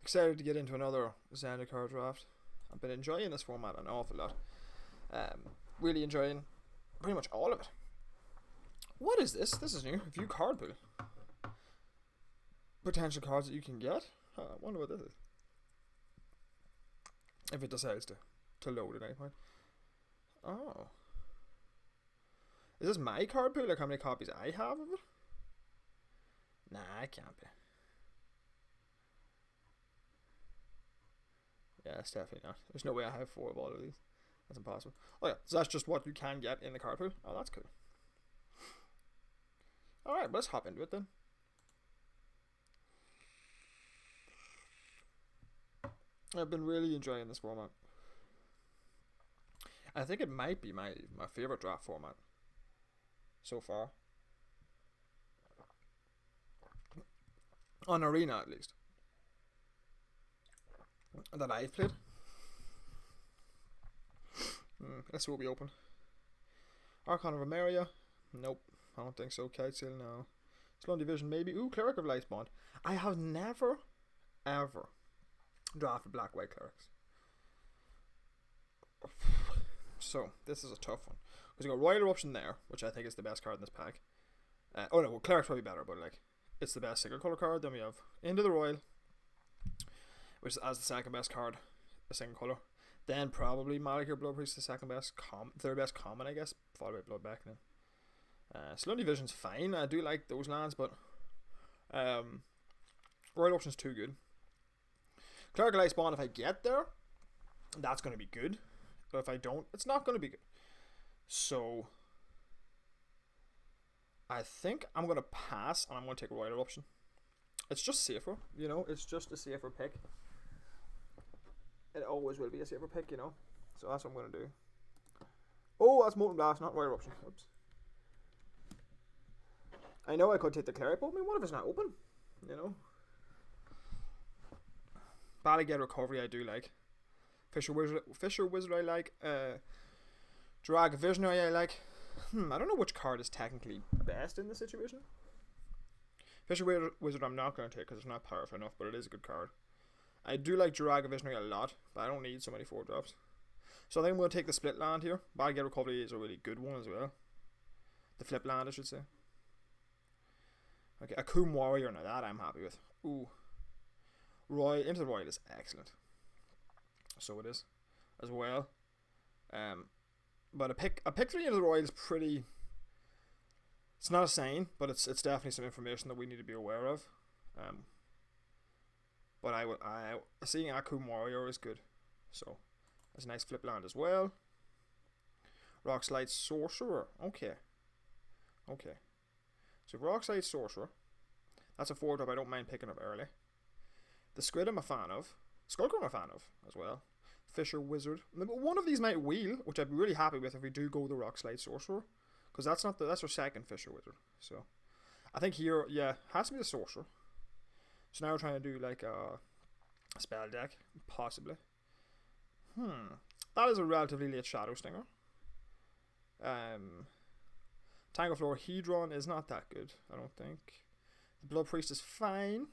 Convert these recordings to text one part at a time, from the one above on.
Excited to get into another Zendikar draft. I've been enjoying this format an awful lot. Really enjoying pretty much all of it. What is this? This is new. View card pool. Potential cards that you can get. I wonder what this is. If it decides to load at any point. Oh. Is this my card pool? Like how many copies I have of it? Nah, it can't be. Yeah, it's definitely not. There's no way I have 4 of all of these. That's impossible. Oh yeah, so that's just what you can get in the card pool. Oh, that's cool. Alright, let's hop into it then. I've been really enjoying this format. I think it might be my favorite draft format so far. On Arena, at least. That I've played. Let's see what we open. Archon of Emeria. Nope. I don't think so. Kitesail, no. Sloan Division, maybe. Ooh, Cleric of Lightsbond. I have never, ever drafted black white clerics. So, this is a tough one. Because you got Royal Eruption there, which I think is the best card in this pack. Oh no, well, Cleric's probably better, but like, it's the best single color card. Then we have Into the Royal, which is as the second best card, a single color. Then probably Malachir Blood Priest, the second best, third best common, I guess, followed by Blood Beckoning. Sloan Division's fine. I do like those lands, but Royal Option's too good. Cleric of Lightspawn, if I get there, that's going to be good. But if I don't, it's not going to be good. So I think I'm going to pass, and I'm going to take Royal Option. It's just safer, you know. It's just a safer pick. It always will be a safer pick, you know. So that's what I'm going to do. Oh, that's Molten Blast, not Royal Option. Oops. I know I could take the Cleric, but I mean, what if it's not open? You know. Battlegate Recovery I do like. Fisher Wizard I like. Drag Visionary I like. I don't know which card is technically best in this situation. Fisher Wizard I'm not going to take because it's not powerful enough, but it is a good card. I do like Drag Visionary a lot, but I don't need so many 4-drops. So I think I'm going to take the Split Land here. Battlegate Recovery is a really good one as well. The Flip Land, I should say. Okay, Akum Warrior, now that I'm happy with. Ooh. Into the Royal is excellent. So it is, as well. But a pick 3 Into the Royal is pretty. It's not a sign, but it's definitely some information that we need to be aware of. But seeing Akum Warrior is good. So that's a nice flip land as well. Rockslide Sorcerer. Okay. So Rockslide Sorcerer. That's a 4-drop I don't mind picking up early. The Squid I'm a fan of. Skulker I'm a fan of as well. Fisher Wizard. One of these might wheel, which I'd be really happy with if we do go the Rockslide Sorcerer. Because that's our second Fisher Wizard. So I think here, yeah, has to be the Sorcerer. So now we're trying to do like a spell deck. Possibly. That is a relatively late Shadow Stinger. Tango Floor Hedron is not that good, I don't think. The Blood Priest is fine.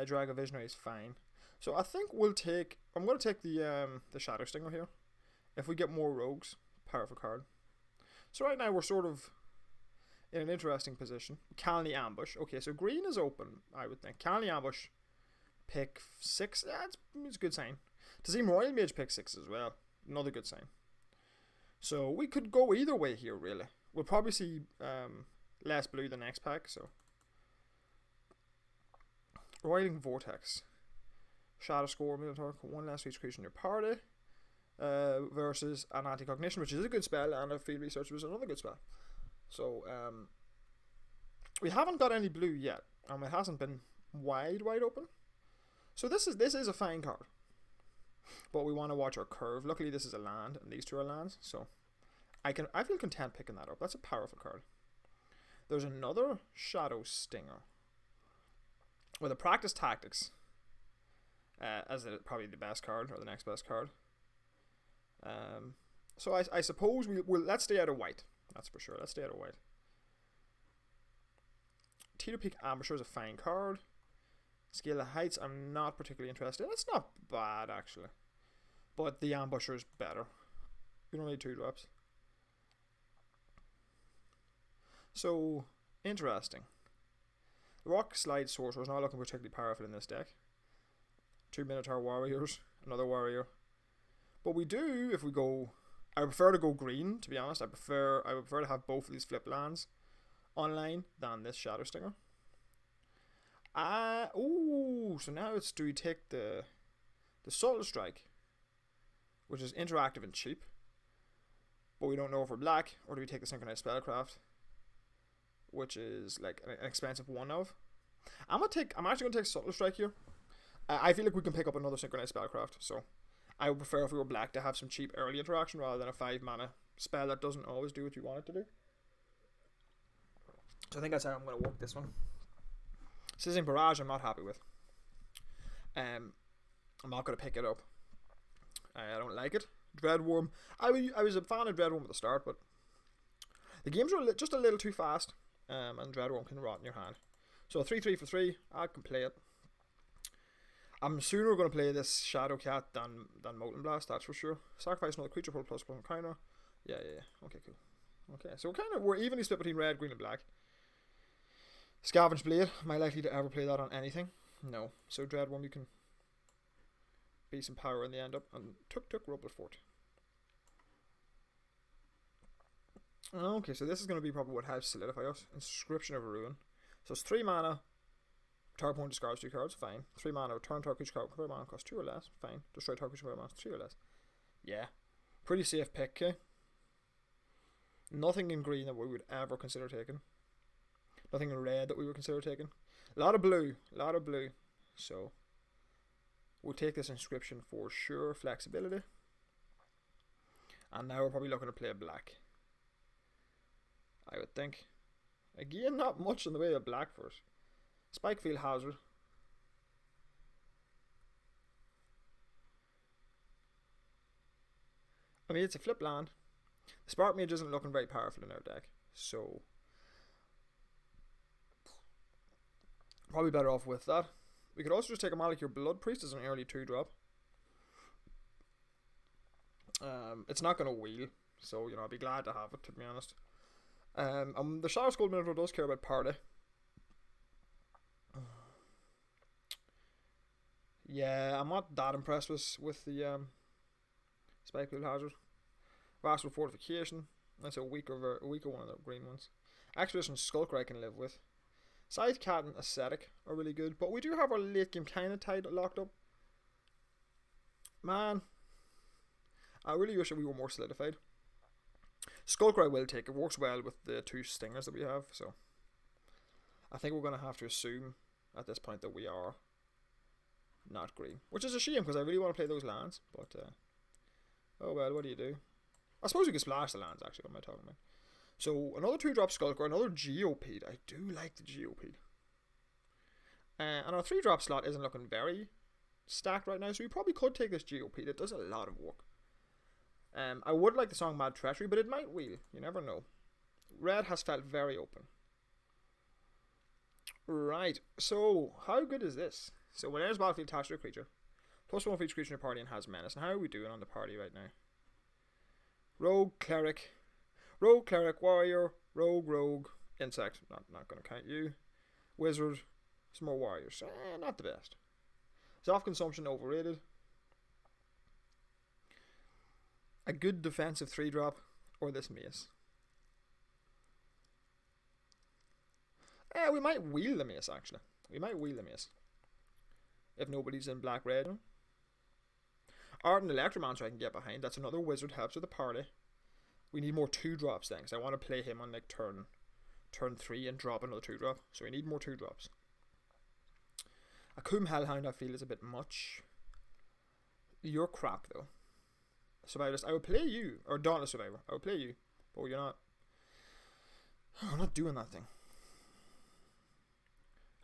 Dragon Visionary is fine. So I think I'm going to take the Shadow Stinger here. If we get more rogues, powerful card. So right now we're sort of in an interesting position. Calny Ambush. Okay, so green is open, I would think. Calny Ambush, pick 6. Yeah, it's a good sign. Tazim Royal Mage pick 6 as well. Another good sign. So we could go either way here, really. We'll probably see less blue the next pack, so. Roiling Vortex. Shadow Score, Minotaur, 1 less each creature in your party. Versus an Anti-Cognition, which is a good spell, and a Field Research, which is another good spell. So, we haven't got any blue yet. It hasn't been wide open. So this is a fine card. But we want to watch our curve. Luckily this is a land, and these two are lands, so I feel content picking that up. That's a powerful card. There's another Shadow Stinger with a Practice Tactics as probably the best card, or the next best card. So I suppose we'll let's stay out of white. That's for sure. Let's stay out of white. Teeter Peak Ambusher is a fine card. Scale of Heights, I'm not particularly interested in. It's not bad, actually. But the Ambusher is better. You don't need 2 drops. So, interesting. The Rock Slide Sorcerer is not looking particularly powerful in this deck. 2 Minotaur Warriors, another Warrior. But we do, if we go... I prefer to go green, to be honest. I would prefer to have both of these flip lands online than this Shadow Stinger. So now it's, do we take the Subtle Strike, which is interactive and cheap, but we don't know if we're black, or do we take the Synchronized Spellcraft, which is like an expensive one of? I'm actually gonna take Subtle Strike here. I feel like we can pick up another Synchronized Spellcraft, so I would prefer if we were black to have some cheap early interaction rather than a 5 mana spell that doesn't always do what you want it to do. So I think that's how I'm going to work this one. Sizzling Barrage I'm not happy with. I'm not going to pick it up. I don't like it. Dreadworm, I was a fan of Dreadworm at the start, but the games are just a little too fast, and Dreadworm can rot in your hand. So 3/3 for 3, I can play it. I'm sooner going to play this Shadow Cat than Molten Blast, that's for sure. Sacrifice another creature, pull +1 counter. Yeah. Okay, cool. Okay, so we're evenly split between red, green, and black. Scavenge Blade, am I likely to ever play that on anything? No. So Dreadworm, you can be some power in the end up. And Tuk Rubble Fort. Okay, so this is going to be probably what helps solidify us. Inscription of Ruin. So it's 3 mana. Target opponent discards 2 cards, fine. 3 mana, return target creature card, convert mana cost 2 or less, fine. Destroy target creature, convert mana cost 3 or less. Yeah. Pretty safe pick, okay? Nothing in green that we would ever consider taking. Nothing in red that we would consider taking. A lot of blue. So, we'll take this inscription for sure. Flexibility. And now we're probably looking to play black, I would think. Again, not much in the way of black for us. Spikefield Hazard. I mean, it's a flip land. The Spark Mage isn't looking very powerful in our deck, so probably better off with that. We could also just take a Malakir Blood Priest as an early 2-drop. It's not going to wheel, so I'll be glad to have it, to be honest. The Shadow Skull Minotaur does care about party. Yeah, I'm not that impressed with the Spikefield Hazard. Vassal Fortification, that's a weaker one of the green ones. Expedition Skulker I can live with. Scythe Cat and Ascetic are really good, but we do have our late game kind of locked up. Man, I really wish that we were more solidified. Skulker I will take, it works well with the 2 stingers that we have, so I think we're going to have to assume at this point that we are not green, which is a shame because I really want to play those lands, but oh well, what do you do? I suppose you could splash the lands, actually. What am I talking about? So another 2-drop Skulker, another Geopede. I do like the Geopede. And our 3-drop slot isn't looking very stacked right now, so we probably could take this Geopede. It does a lot of work. I would like the song Mad Treachery, but it might wheel. You never know. Red has felt very open. Right, so how good is this? So when there's battlefield attached to a creature, +1 for each creature in your party and has menace. And how are we doing on the party right now? Rogue, Cleric, Warrior, Rogue, Insect, not going to count you. Wizard, some more Warriors. Not the best. Soft Consumption, overrated. A good defensive 3-drop, or this Mace. We might wheel the Mace, actually. If nobody's in black-red. Art and Electromancer I can get behind. That's another wizard, helps with the party. We need more 2-drops then, because I want to play him on like turn 3 and drop another 2-drop. So we need more 2-drops. Akum Hellhound I feel is a bit much. You're crap though. Survivalist, I would play you. Or Dauntless Survivor, I would play you. But you're not. I'm not doing that thing.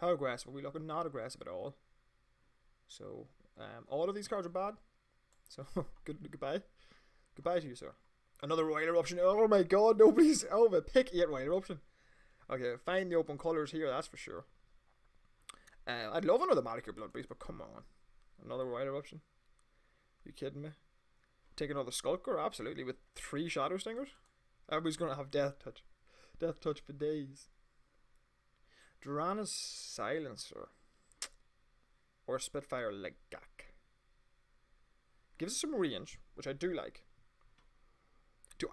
How aggressive? Are we looking? Not aggressive at all. So, all of these cards are bad. So, goodbye. Goodbye to you, sir. Another Royal Eruption. Oh my god, nobody's... pick 8 Royal Eruption. Okay, find the open colours here, that's for sure. I'd love another Malachir Blood Beast, but come on. Another Wild Eruption? You kidding me? Take another Skulker? Absolutely, with 3 Shadow Stingers? Everybody's going to have Death Touch. Death Touch for days. Durana's Silencer. Or Spitfire Legak. Gives us some range, which I do like.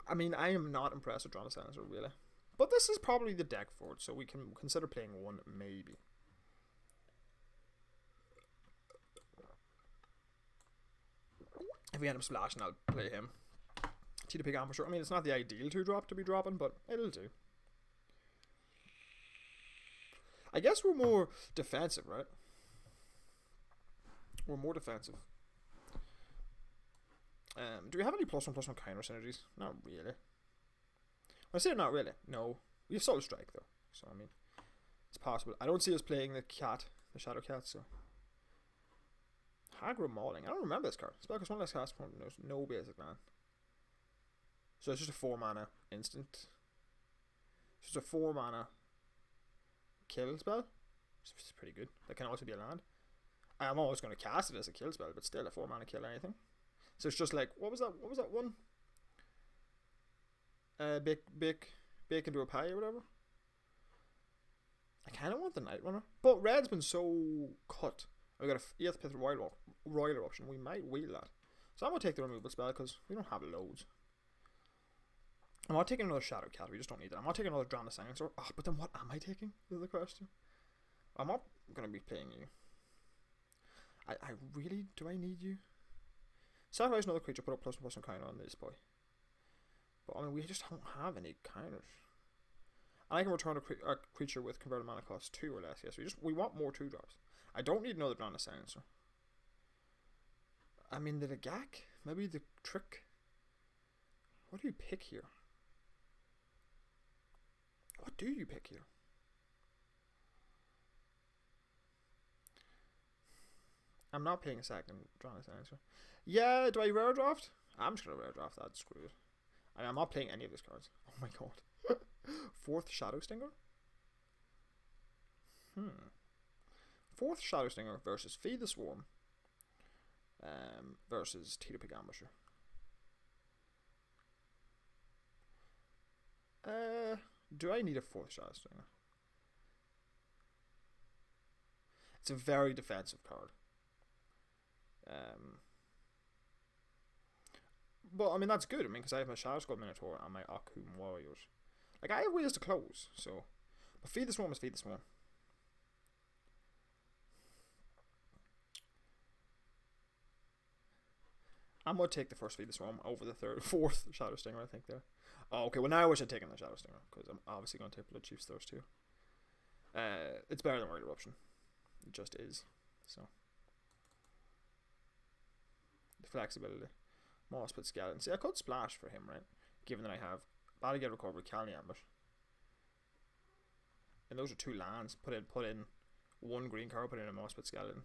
I mean, I am not impressed with Durana's Silencer, really. But this is probably the deck for it, so we can consider playing one, maybe. If we end up splashing, I'll play him. T2Pig Ambusher. I mean, it's not the ideal 2-drop to be dropping, but it'll do. I guess we're more defensive, right? We're more defensive. Do we have any +1/+1 counter synergies? Not really. When I say not really, no. We have Soul Strike though, so I mean, it's possible. I don't see us playing the cat, the Shadow Cat, so. Hagra Mauling. I don't remember this card. Spell costs 1 less cast, no basic land. So it's just a 4-mana instant. It's just a 4-mana kill spell. It's pretty good. That can also be a land. I'm always going to cast it as a kill spell, but still a 4-mana kill anything. So it's just like, what was that one? Bake into a pie or whatever. I kind of want the Night Runner, but red's been so cut. We got a 8th Pith Royal Eruption. We might wheel that. So I'm going to take the removal spell because we don't have loads. I'm not taking another Shadow Cat. We just don't need that. I'm not taking another Durana's Silencer. Oh, but then what am I taking? Is the question. I'm not going to be playing you. I really... Do I need you? Sacrifice another creature. Put up +1/+1 counter on this boy. But I mean, we just don't have any counters. And I can return a creature with converted mana cost 2 or less. Yes, we want more 2-drops. I don't need another Durana's Silencer. I mean, the Legak? Maybe the Trick? What do you pick here? What do you pick here? I'm not playing a second Durana's Silencer. Yeah, do I rare draft? I'm just going to rare draft that. Screw it. I'm not playing any of these cards. Oh my god. 4th Shadow Stinger? 4th Shadow Stinger versus Feed the Swarm. Versus T2Pig Ambusher. Do I need a 4th Shadow Stinger? It's a very defensive card. But I mean that's good. I mean because I have my Shadow Skull Minotaur and my Akum Warriors. Like I have ways to close. So, but Feed the Swarm is Feed the Swarm. I'm gonna take the first Feed the Swarm over the 4th Shadow Stinger. I think there. Oh, okay. Well, now I wish I'd taken the Shadow Stinger because I'm obviously gonna take Blood Chief's Thirst too. It's better than Wild Eruption. It just is. So the flexibility. Moss-Pit Skeleton. See, I could splash for him, right? Given that I have Battlegate Recovery, Calni Ambush. And those are 2 lands. Put in 1 green card, put in a Moss-Pit Skeleton.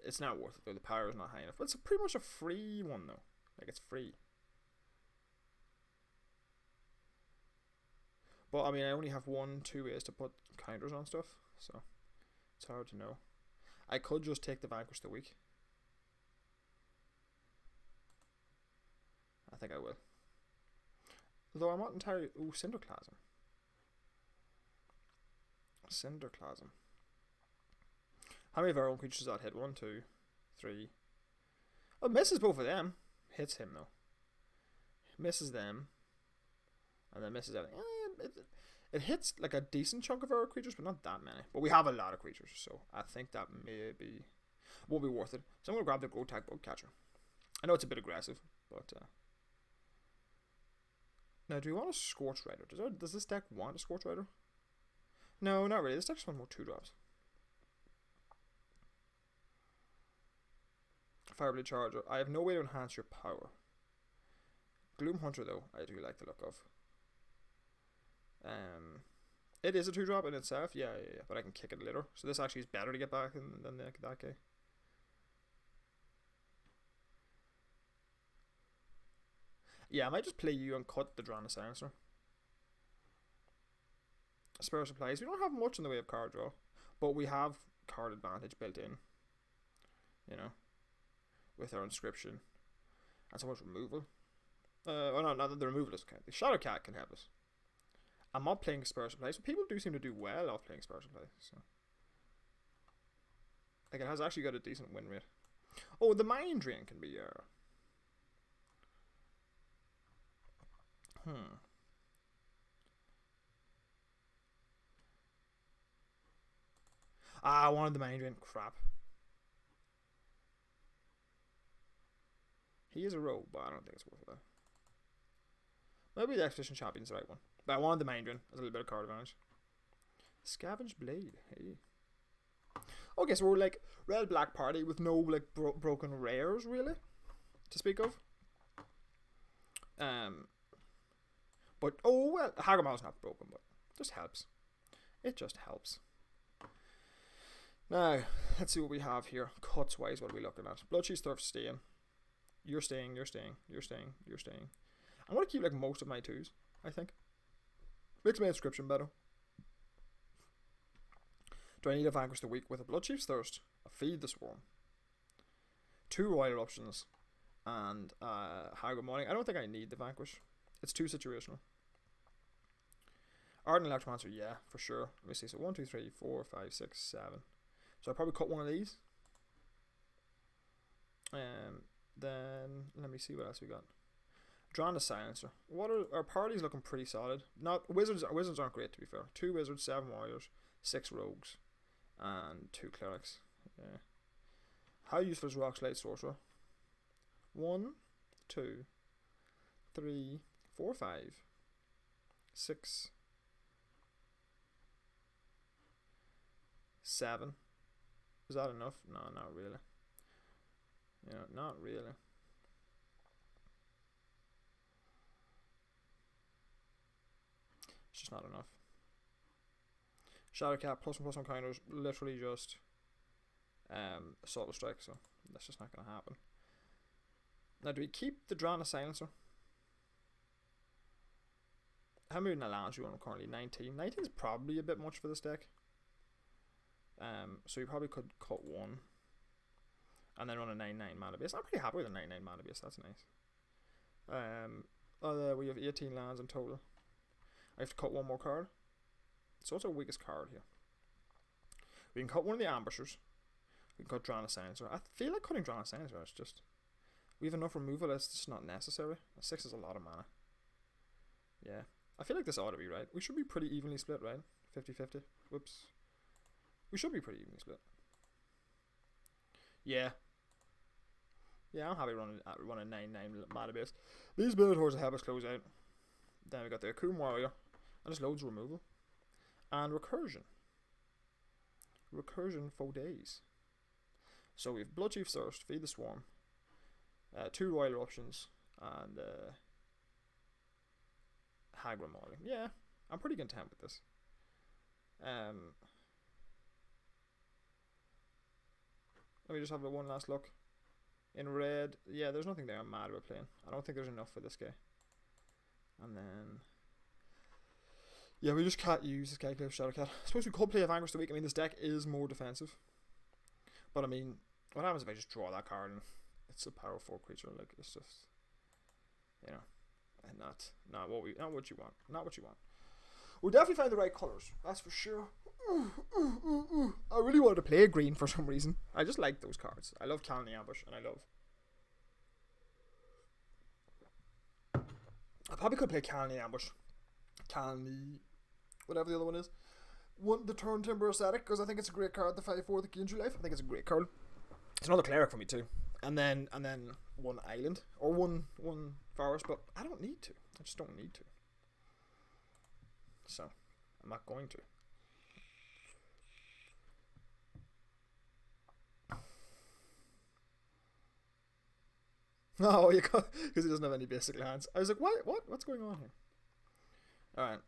It's not worth it though, the power is not high enough. But it's pretty much a free one though. Like it's free. But I mean I only have 2 ways to put counters on stuff, so it's hard to know. I could just take the Vanquish the Weak. I think I will. Though I'm not entirely... Ooh, Cinderclasm. Cinderclasm. How many of our own creatures does that hit? 1, 2, 3. Oh, misses both of them. Hits him though. Misses them. And then misses everything. It hits like a decent chunk of our creatures, but not that many. But we have a lot of creatures, so I think that maybe won't be worth it. So I'm going to grab the Grotag Bugcatcher. I know it's a bit aggressive, but... Now, do we want a Scorch Rider? Does this deck want a Scorch Rider? No, not really. This deck just wants more 2-drops. Fireblade Charger. I have no way to enhance your power. Gloom Hunter, though, I do like the look of. It is a 2-drop in itself. Yeah. But I can kick it later. So this actually is better to get back than that guy. Yeah, I might just play you and cut the Durana's Silencer. Spare Supplies. We don't have much in the way of card draw. But we have card advantage built in, you know, with our inscription and so much removal. Oh no, not that the removal doesn't count. The Shadow Cat can help us. I'm not playing Spurs Play, so people do seem to do well off playing Spurs Play. So, like, it has actually got a decent win rate. Oh, the Mind Drain can be I wanted the Mind Drain. Crap. He is a rogue, but I don't think it's worth it. Maybe the Expedition Champion's the right one. But I wanted the Mind Drain as a little bit of card advantage. Scavenge Blade. Hey. Okay, so we're like red-black party with no like broken rares really to speak of. But oh well, Hagamaw's not broken, but it just helps. It just helps. Now let's see what we have here. Cuts wise, what are we looking at? Bloodchief's Thirst staying. You're staying. You're staying. You're staying. You're staying. I'm gonna keep like most of my twos. I think makes my inscription better. Do I need a Vanquish the Weak with a Bloodchief's Thirst, a Feed the Swarm, 2 Royal Eruptions, and Hagel Morning? I don't think I need the Vanquish. It's too situational. Ardent Electromancer, yeah, for sure. Let me see. So 1, 2, 3, 4, 5, 6, 7. So I probably cut one of these. Then let me see what else we got. Drawn the Silencer. What are our party's looking pretty solid. Not wizards. Wizards aren't great to be fair. 2 wizards, 7 warriors, 6 rogues, and 2 clerics. Yeah. How useful is Rockslide Sorcerer? 1, 2, 3, 4, 5, 6, 7. Is that enough? No, not really. Yeah, not really. It's just not enough. Shadowcat +1/+1 counters, literally just Assault with Strike, so that's just not going to happen. Now, do we keep the Drana Silencer? How many Nalans do you want currently? 19. 19 is probably a bit much for this deck. So you probably could cut one and then run a 9/9 mana base. I'm pretty happy with a 9/9 mana base, that's nice. We have 18 lands in total. I have to cut one more card. So what's our weakest card here? We can cut one of the Ambushers. We can cut Drana Silencer. I feel like cutting Drana Silencer is just... We have enough removal, it's just not necessary. 6 is a lot of mana. Yeah. I feel like this ought to be right. We should be pretty evenly split, right? 50-50. Whoops. We should be pretty evenly split. Yeah. Yeah, I'm happy running 9/9 mana base. These Minotaurs will help us close out. Then we got the Akun Warrior. And just loads of removal. And Recursion. Recursion for days. So we have Bloodchief's Thirst, Feed the Swarm, 2 Royal Eruptions, and Hagra Mauling. Yeah, I'm pretty content with this. Let me just have one last look. In red, yeah, there's nothing there I'm mad about playing. I don't think there's enough for this guy. And then... Yeah, we just can't use this guy, Shadowcat. I suppose we could play a Vanquish the Weak. I mean, this deck is more defensive. But I mean, what happens if I just draw that card and it's a power 4 creature? Like, it's just... You know... And not what you want. Not what you want. We'll definitely find the right colours. That's for sure. I really wanted to play a green for some reason. I just like those cards. I love Calendly Ambush, and I love... I probably could play Calendly Ambush. Calendly... Whatever the other one is. The Turn Timber Aesthetic, because I think it's a great card. The 5/4 that gains you life. I think it's a great card. It's another cleric for me too. And then one island. Or one forest, but I don't need to. I just don't need to. So, I'm not going to. No, you can't, because he doesn't have any basic lands. I was like, what's going on here? Alright.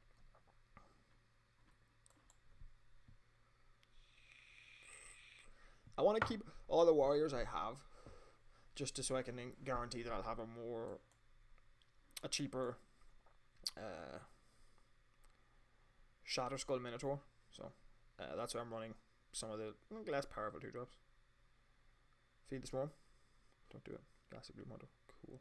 I want to keep all the warriors I have, just so I can guarantee that I'll have a cheaper Shatter Skull Minotaur. So that's why I'm running some of the less powerful 2-drops. Feed the Swarm. Don't do it. Ghastly Gloom Hunter. Cool.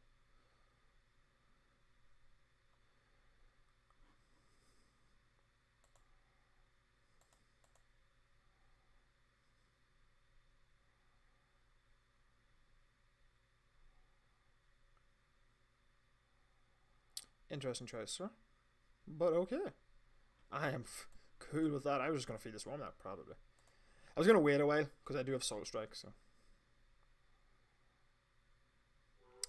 Interesting choice, sir. But okay. I am cool with that. I was just going to feed the Swarm that, probably. I was going to wait a while, because I do have Soul Strike, so.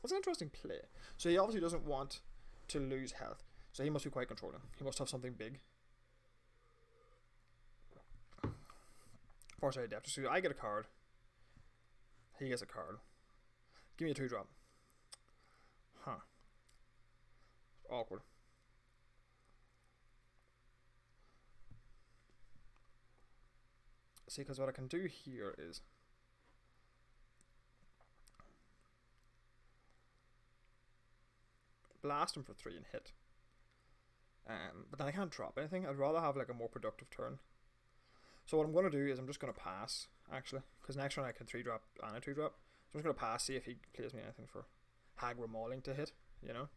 That's an interesting play. So he obviously doesn't want to lose health. So he must be quite controlling. He must have something big. Foresight Adeptus. So I get a card. He gets a card. Give me a 2-drop. Huh. Awkward. See, because what I can do here is blast him for 3 and hit. But then I can't drop anything. I'd rather have like a more productive turn. So what I'm going to do is I'm just going to pass, actually. Because next turn I can 3-drop and a 2-drop. So I'm just going to pass, see if he plays me anything for Hagra Mauling to hit, you know.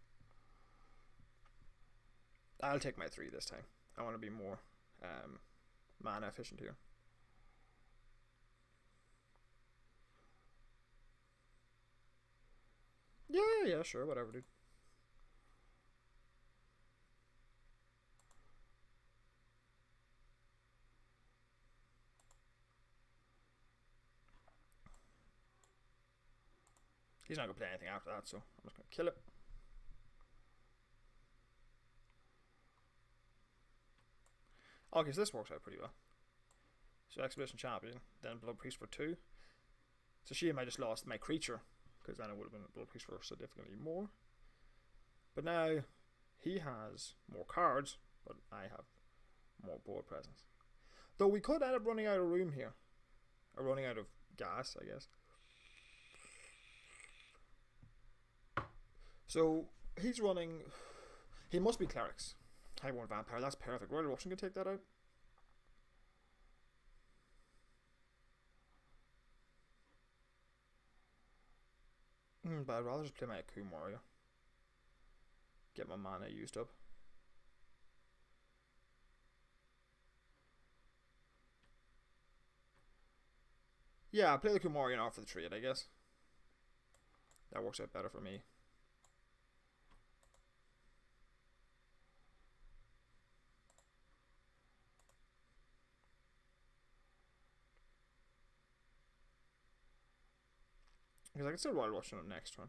I'll take my 3 this time. I want to be more mana efficient here. Yeah, sure, whatever, dude. He's not going to play anything after that, so I'm just going to kill it. Okay, so this works out pretty well. So Expedition Champion, then Blood Priest for 2. So she and I just lost my creature, because then it would have been Blood Priest for significantly more. But now he has more cards, but I have more board presence. Though we could end up running out of room here. Or running out of gas, I guess. So he's running. He must be Clerics. Highborn Vampire, that's perfect. Royal Eruption can take that out. But I'd rather just play my Akum Warrior. Get my mana used up. Yeah, I'll play the Akum Warrior now for the trade, I guess. That works out better for me. Because I can still Royal Eruption on next one.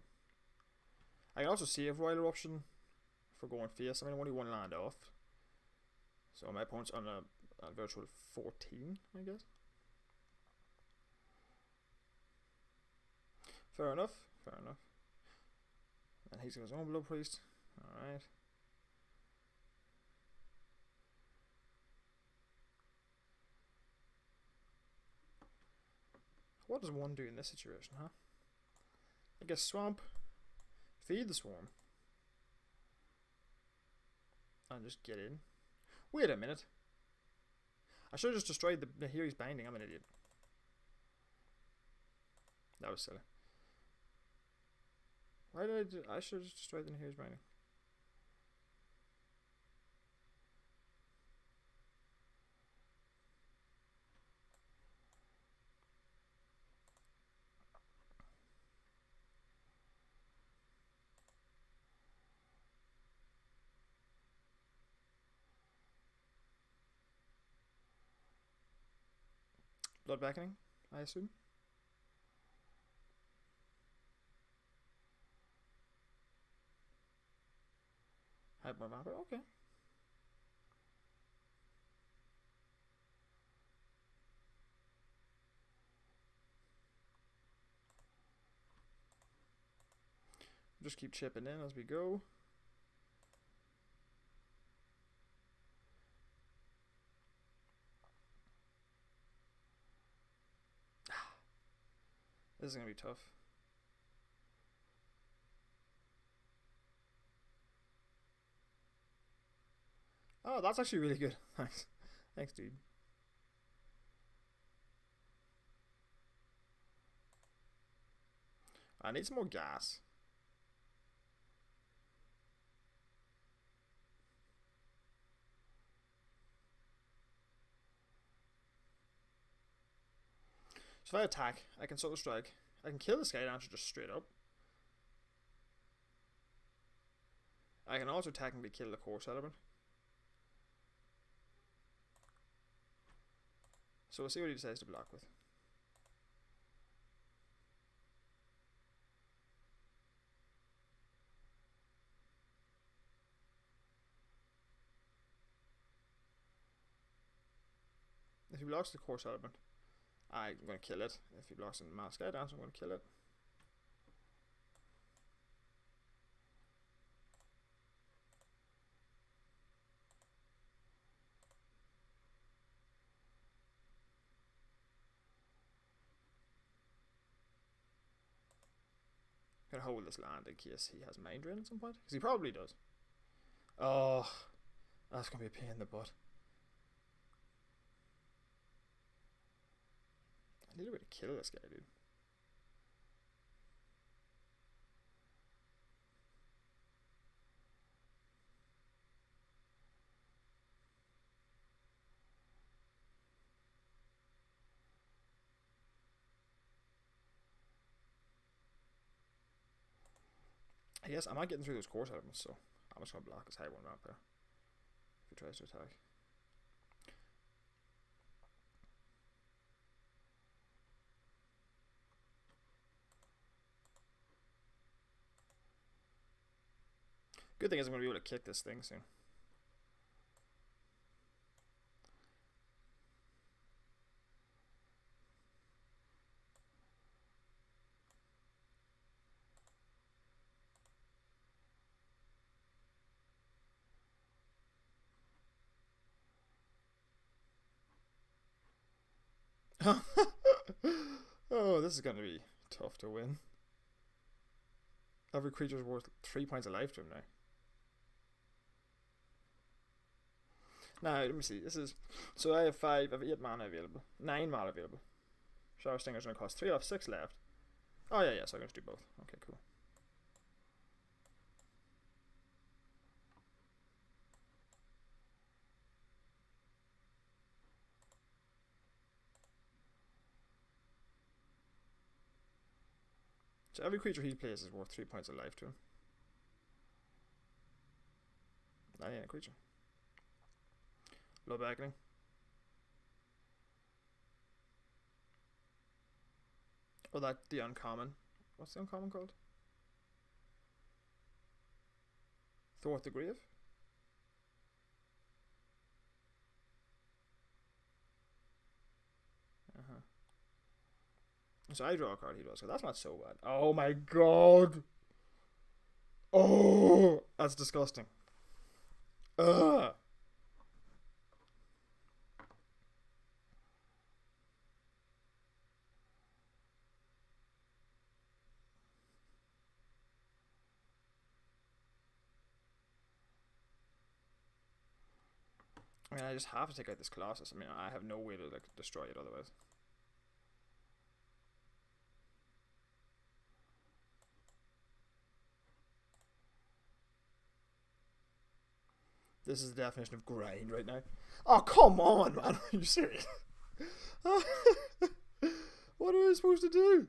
I can also save Royal Eruption for going face. I mean, I'm only 1 land off. So my opponent's on a virtual 14, I guess. Fair enough. And he's got his own Blood Priest. Alright. What does one do in this situation, huh? I guess Swamp. Feed the Swarm. And just get in. Wait a minute. I should have just destroyed the Nahiri's Binding. I'm an idiot. That was silly. Why did I do? I should have just destroyed the Nahiri's Binding. Blood Beckoning, I assume. Highborn Vampire, okay. Just keep chipping in as we go. This is going to be tough. Oh, that's actually really good. Thanks. Thanks, dude. I need some more gas. So if I attack, I can Soul Strike. I can kill the Sky Dancer just straight up. I can also technically kill the Course Element. So we'll see what he decides to block with. If he blocks the Course Element, I'm going to kill it. If he blocks the Mass Sky Dancer, I'm going to kill it. I'm going to hold this land in case he has Mind Drain at some point. Because he probably does. Oh, that's going to be a pain in the butt. I need a way to kill this guy, dude. I guess I'm not getting through those Course Elements, so I'm just going to block his high one ramp there. If he tries to attack. Good thing is I'm going to be able to kick this thing soon. Oh, this is going to be tough to win. Every creature is worth 3 points of life to him now. Now, let me see. This is. So I have 5, I have 8 mana available. 9 mana available. Shower Stinger's going to cost 3 off, 6 left. Oh, yeah, so I'm going to do both. Okay, cool. So every creature he plays is worth 3 points of life to him. That ain't a creature. Low Beckoning. Oh, that the uncommon. What's the uncommon called? Thwart the Grave? So I draw a card, he does. So that's not so bad. Oh my god! Oh! That's disgusting. Ugh! I mean, I just have to take out this Colossus. I mean, I have no way to like destroy it otherwise. This is the definition of grind right now. Oh, come on, man. Are you serious? What am I supposed to do?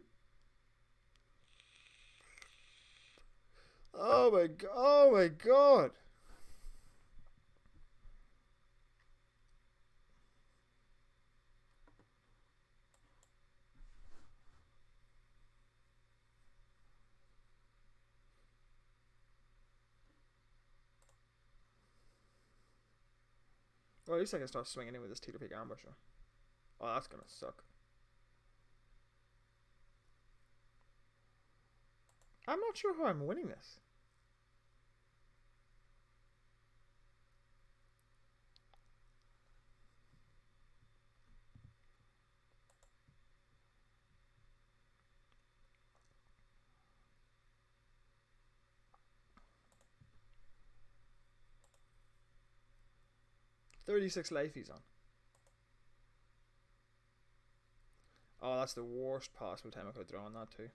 Oh my god. Oh my god. Well, at least I can start swinging in with this Teeter Peak Ambusher. Oh, that's gonna suck. I'm not sure how I'm winning this. $36 life he's on. Oh, that's the worst possible time I could have drawn that too.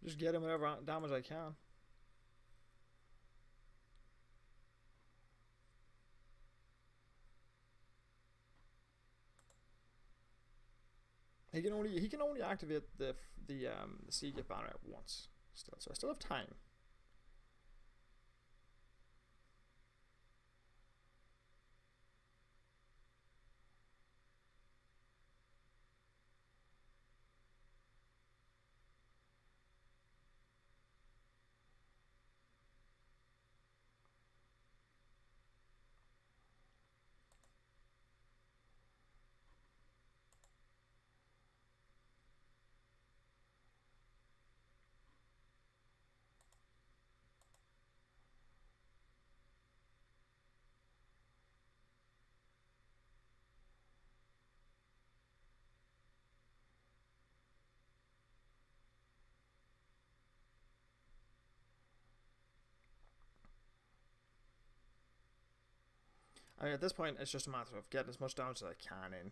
Just get him whatever damage I can. He can only activate the Seagate banner at once still, so I still have time. I mean, at this point, it's just a matter of getting as much damage as I can in.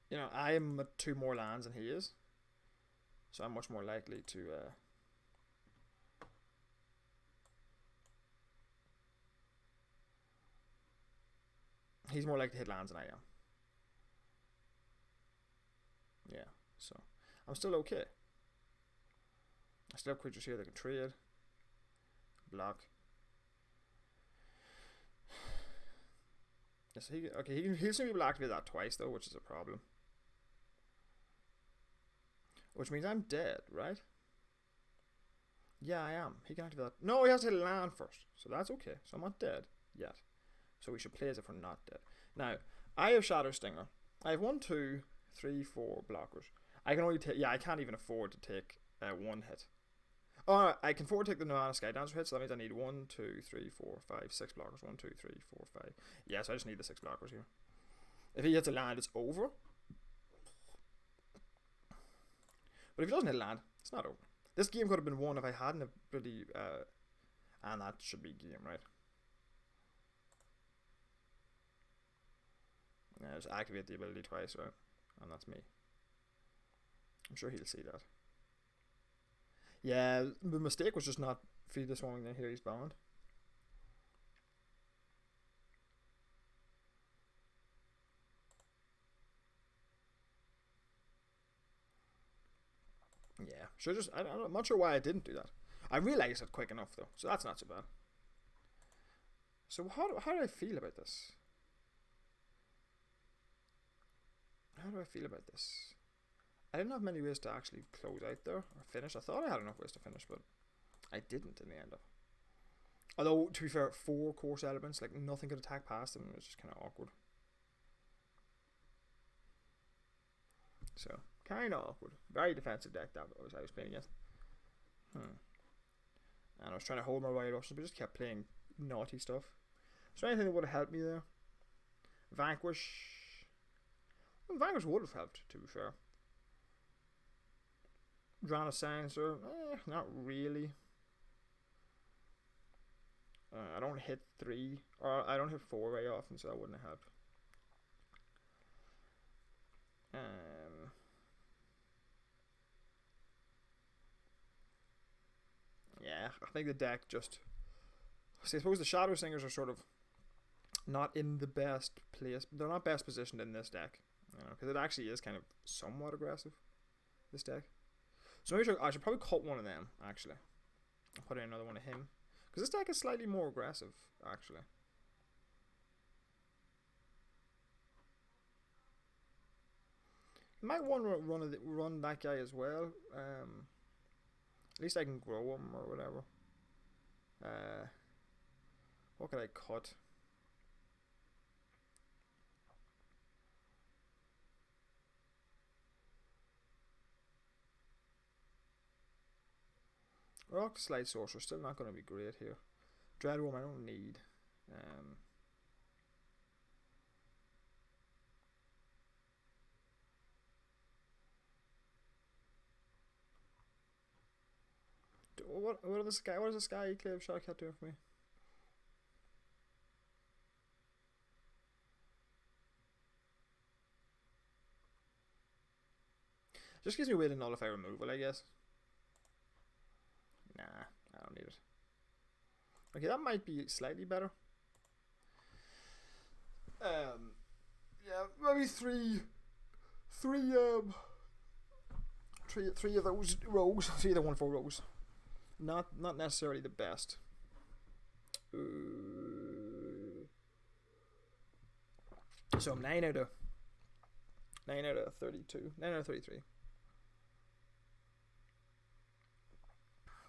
You know, I'm at 2 more lands than he is, so I'm much more likely to. He's more likely to hit lands than I am. Yeah, so I'm still okay. I still have creatures here that can trade, block. Yes, he's gonna be able to activate that twice though, which is a problem. Which means I'm dead, right? Yeah, I am. He can activate that. No, he has to hit land first, so that's okay. So I'm not dead yet. So we should play as if we're not dead. Now, I have Shadow Stinger. I have 1, 2, 3, 4 blockers. I can only take. Yeah, I can't even afford to take 1 hit. Oh, I can afford to take the Nirvana Skydancer hit, so that means I need 1, 2, 3, 4, 5, 6 blockers. 1, 2, 3, 4, 5. Yeah, so I just need the 6 blockers here. If he hits a land, it's over. But if he doesn't hit land, it's not over. This game could have been won if I hadn't really. And that should be game, right? Yeah, just activate the ability twice, right? And that's me. I'm sure he'll see that. Yeah, the mistake was just not feed this one, then here he's bound. Yeah, sure. I'm not sure why I didn't do that. I realized it quick enough though, so that's not so bad. So how do I feel about this? How do I feel about this? I didn't have many ways to actually close out there or finish. I thought I had enough ways to finish, but I didn't in the end. Although to be fair, 4 course elements, like nothing could attack past them. It was just kind of awkward. So kind of awkward. Very defensive deck that I was playing against. And I was trying to hold my Riot Rushes, but just kept playing naughty stuff. Is there anything that would have helped me there? Vanquish. Well, Vanquish would have helped, to be fair. Drana Silencer, not really. I don't hit 3, or I don't hit 4 very often, so that wouldn't have helped. Yeah, I think the deck just. See, I suppose the Shadow Singers are sort of not in the best place. They're not best positioned in this deck, because it actually is kind of somewhat aggressive. This deck. So maybe I should probably cut one of them actually. I'll put in another one of him, because this deck is slightly more aggressive actually. Might want to run that guy as well. At least I can grow him or whatever. What could I cut? Rock Slide Sorcerer, still not going to be great here. Dreadworm I don't need. What are the sky? What does the sky cliff Shadowcat doing for me? Just gives me a way to nullify removal, I guess. Nah, I don't need it. Okay, that might be slightly better. Yeah, maybe three of those rogues. 3 of the 1/4 rogues. Not necessarily the best. So I'm 9 out of 32. 9 out of 33.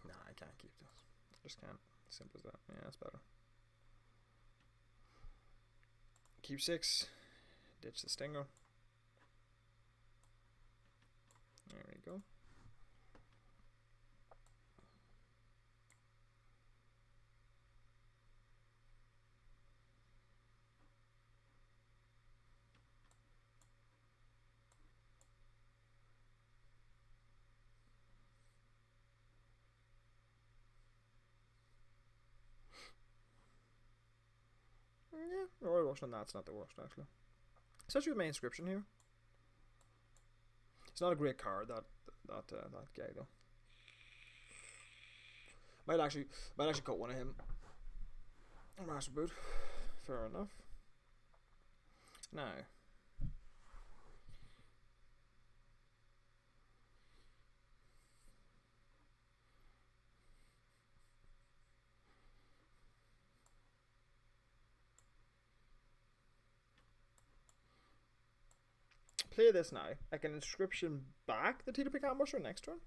Nah, I can't keep this. Just can't. Simple as that. Yeah, that's better. Keep 6. Ditch the stinger. There we go. Yeah, Royal Rush on that's not the worst actually. Especially with my inscription here. It's not a great card that guy though. Might actually cut one of him. Master Boot. Fair enough. Now. Play this now. I can inscription back the Tito Pick Ambusher next turn,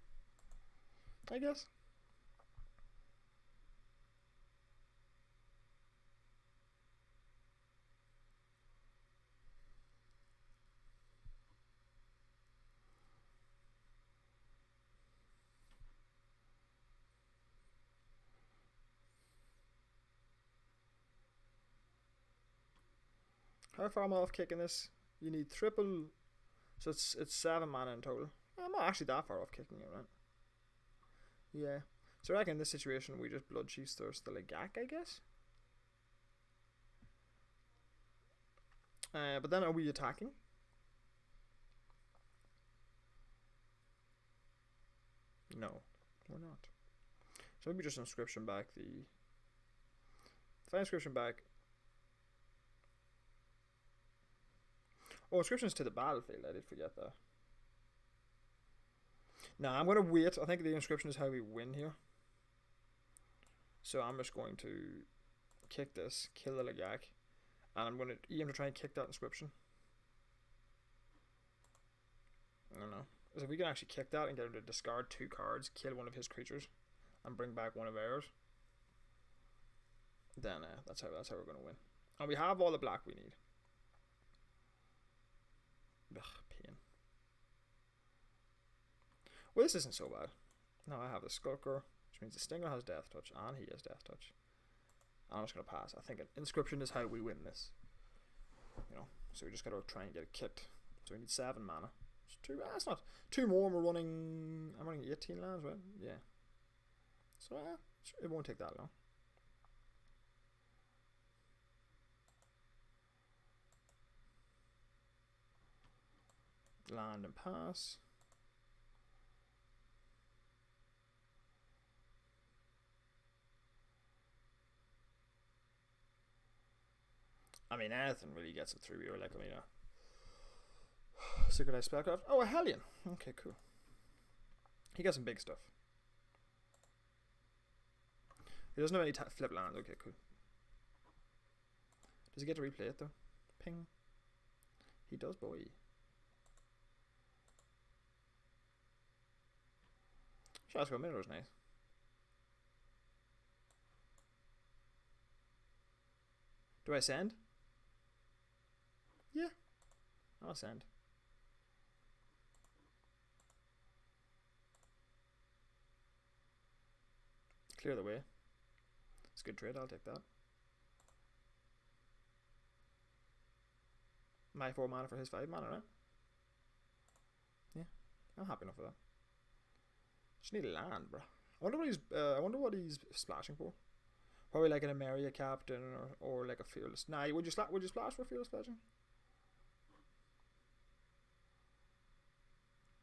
I guess. How far am I off kicking this? You need triple, so it's 7 mana in total. I'm not actually that far off kicking it, right? Yeah. So I reckon in this situation we just Blood Chiefs Thirst the Legak, I guess. But then are we attacking? No, we're not. So maybe just inscription back the. If I inscription back. Oh, inscriptions to the battlefield. I did forget that. Nah, I'm gonna wait. I think the inscription is how we win here. So I'm just going to kick this, kill the Legak, and I'm going to aim to try and kick that inscription. I don't know. Because if we can actually kick that and get him to discard 2 cards, kill one of his creatures, and bring back one of ours, then that's how we're going to win. And we have all the black we need. Ugh, pain. Well, this isn't so bad. Now I have the Skulker, which means the Stinger has Death Touch, and he has Death Touch. I'm just going to pass. I think an inscription is how we win this. You know, so we just got to try and get it kicked. So we need 7 mana. It's 2. That's not 2 more. And I'm running 18 lands, right? Yeah. So it won't take that long. Land and pass. I mean, anything really gets it through here. Like, I mean, Synchronized Spellcraft. Oh, a Hellion. Okay, cool. He got some big stuff. He doesn't have any flip lands. Okay, cool. Does he get to replay it, though? Ping. He does, boy. Shadowscore Mirror is nice. Do I send? Yeah. I'll send. Clear the way. It's a good trade, I'll take that. My 4 mana for his 5 mana, right? Yeah. I'm happy enough with that. Just need a land, bro. I wonder what he's splashing for. Probably like an Emeria captain or like a fearless. Nah, would you splash for fearless pledging?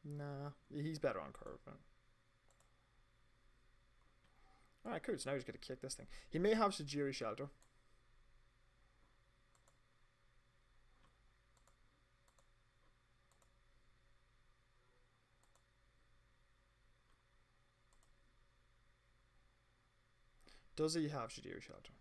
Nah, he's better on curve. Man. Alright, cool. So now he's going to kick this thing. He may have Sajiri Shelter. Does he have Sajiri Shelter?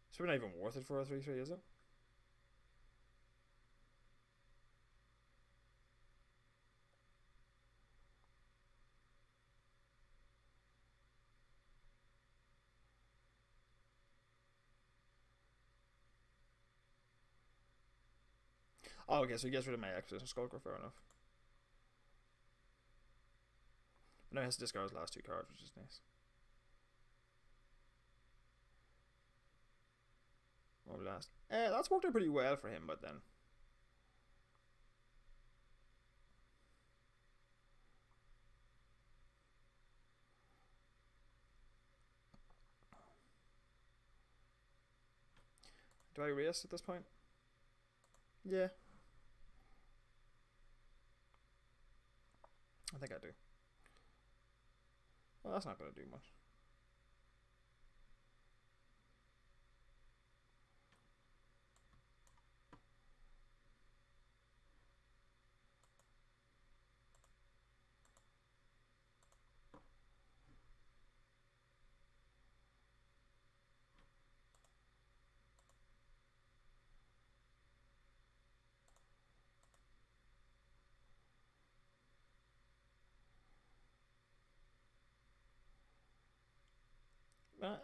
It's probably not even worth it for a 3-3, is it? Oh, okay, so he gets rid of my X's and Skulker, fair enough. But now he has to discard his last 2 cards, which is nice. Or last. That's worked out pretty well for him, but then. Do I race at this point? Yeah. I think I do. Well, that's not going to do much.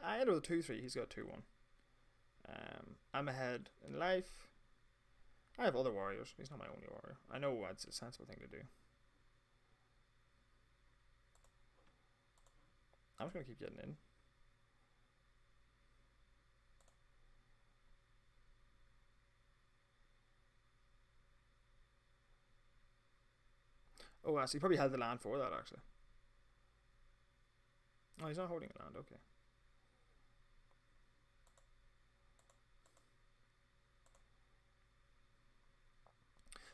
I had with a 2-3, he's got 2-1. I'm ahead in life. I have other warriors. He's not my only warrior. I know that's a sensible thing to do. I'm just going to keep getting in. Oh, so he probably held the land for that, actually. Oh, he's not holding a land, okay.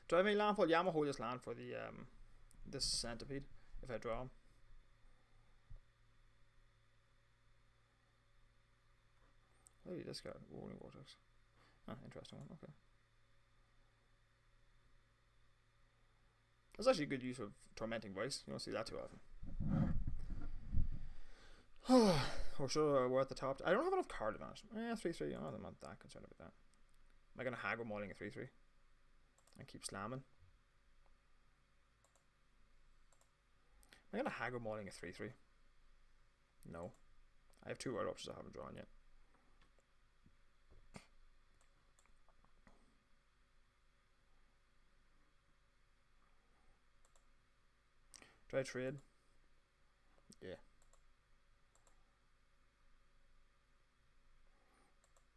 Do I have any landfall? Yeah, I'm gonna hold this land for the this centipede if I draw him. Oh, this guy, Rolling Vortex. Ah, interesting one. Okay. That's actually a good use of Tormenting Voice. You don't see that too often. Or sure, we're at the top. I don't have enough card advantage. 3-3. Oh, I'm not that concerned about that. Am I gonna haggle mauling a 3-3 and keep slamming? Am I gonna haggle mauling a 3-3? No. I have 2 right options I haven't drawn yet. Do I trade? Yeah.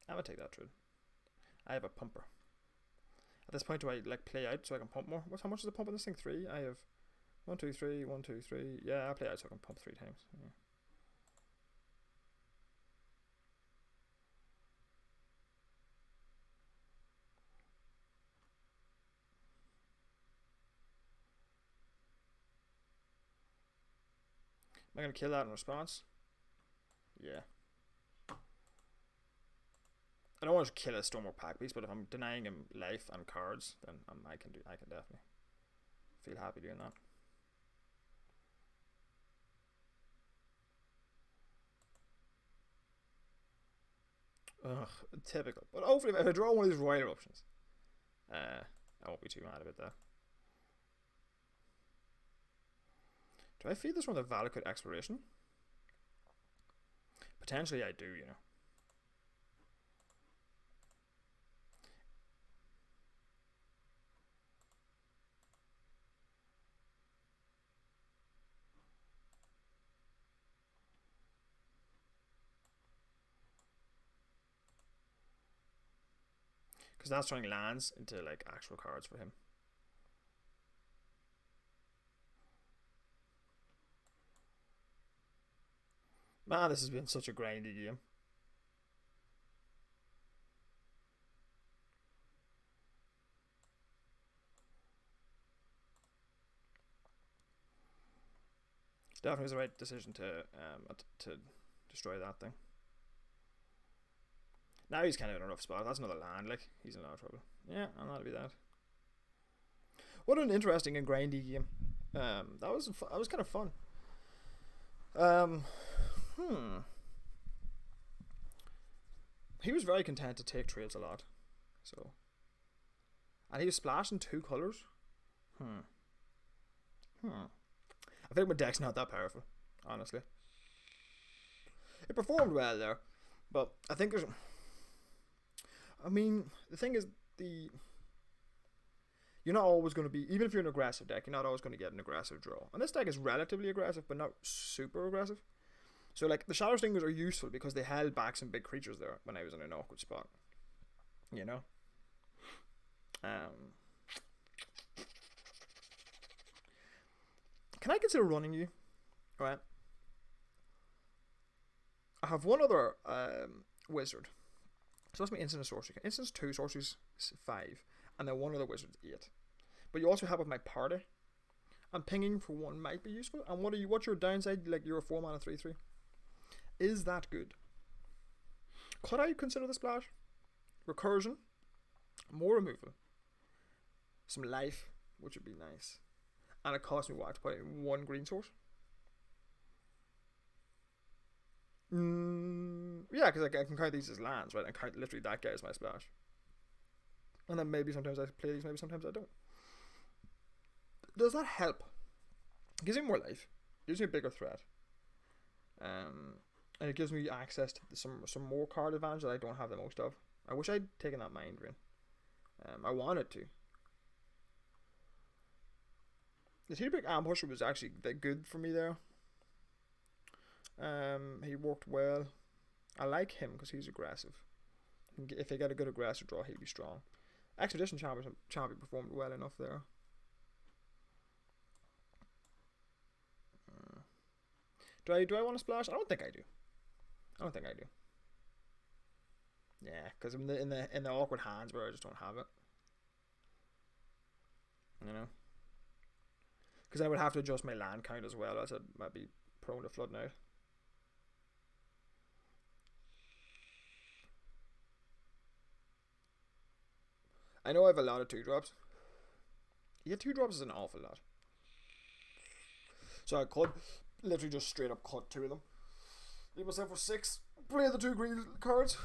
I'm gonna take that trade. I have a pumper. At this point, do I like play out so I can pump more? How much is the pump on this thing? 3? I have 1, 2, 3, 1, 2, 3. Yeah, I'll play out so I can pump 3 times. Yeah. Am I gonna kill that in response? Yeah. I don't want to kill a Storm or Pack Beast, but if I'm denying him life and cards, then I can definitely feel happy doing that. Ugh, typical. But hopefully, if I draw one of these royal options, I won't be too mad about that. Do I feed this one with a Valakut Exploration? Potentially, I do. You know. Because that's turning lands into like actual cards for him. Man, this has been such a grindy game. Definitely was the right decision to destroy that thing. Now he's kind of in a rough spot. That's another land. Like, he's in a lot of trouble. Yeah, and that'll be that. What an interesting and grindy game. That was kind of fun. He was very content to take trades a lot. So, and he was splashing 2 colors. I think my deck's not that powerful, honestly. It performed well there, but I think there's. I mean, the thing is, you're not always going to be, even if you're an aggressive deck, you're not always going to get an aggressive draw. And this deck is relatively aggressive, but not super aggressive. So, like, the Shadow Stingers are useful because they held back some big creatures there when I was in an awkward spot. You know? Can I consider running you? Alright. I have one other wizard. So that's my instant and sorcery. Instant's 2, sorcery's 5. And then one other wizard's 8. But you also have with my party. And pinging for 1 might be useful. And what's your downside? Like, you're a 4 mana 3/3. Is that good? Could I consider the splash? Recursion. More removal. Some life, which would be nice. And it costs me what? To put in 1 green source? Yeah, because I can count these as lands, right? And count literally that guy as my splash. And then maybe sometimes I play these, maybe sometimes I don't. Does that help? It gives me more life. It gives me a bigger threat. And it gives me access to some more card advantage that I don't have the most of. I wish I'd taken that Mind Drain. I wanted to. The T-Brick Ambusher was actually good for me there. He worked well. I like him because he's aggressive. If they get a good aggressive draw, he'll be strong. Expedition Champion performed well enough there. Do I want to splash? I don't think I do. Yeah, because in the awkward hands where I just don't have it. You know. Because I would have to adjust my land count as well, as I might be prone to flooding out. I know I have a lot of 2-drops. Yeah, 2-drops is an awful lot. So I could literally just straight up cut 2 of them. Leave myself with 6. Play the 2 green cards.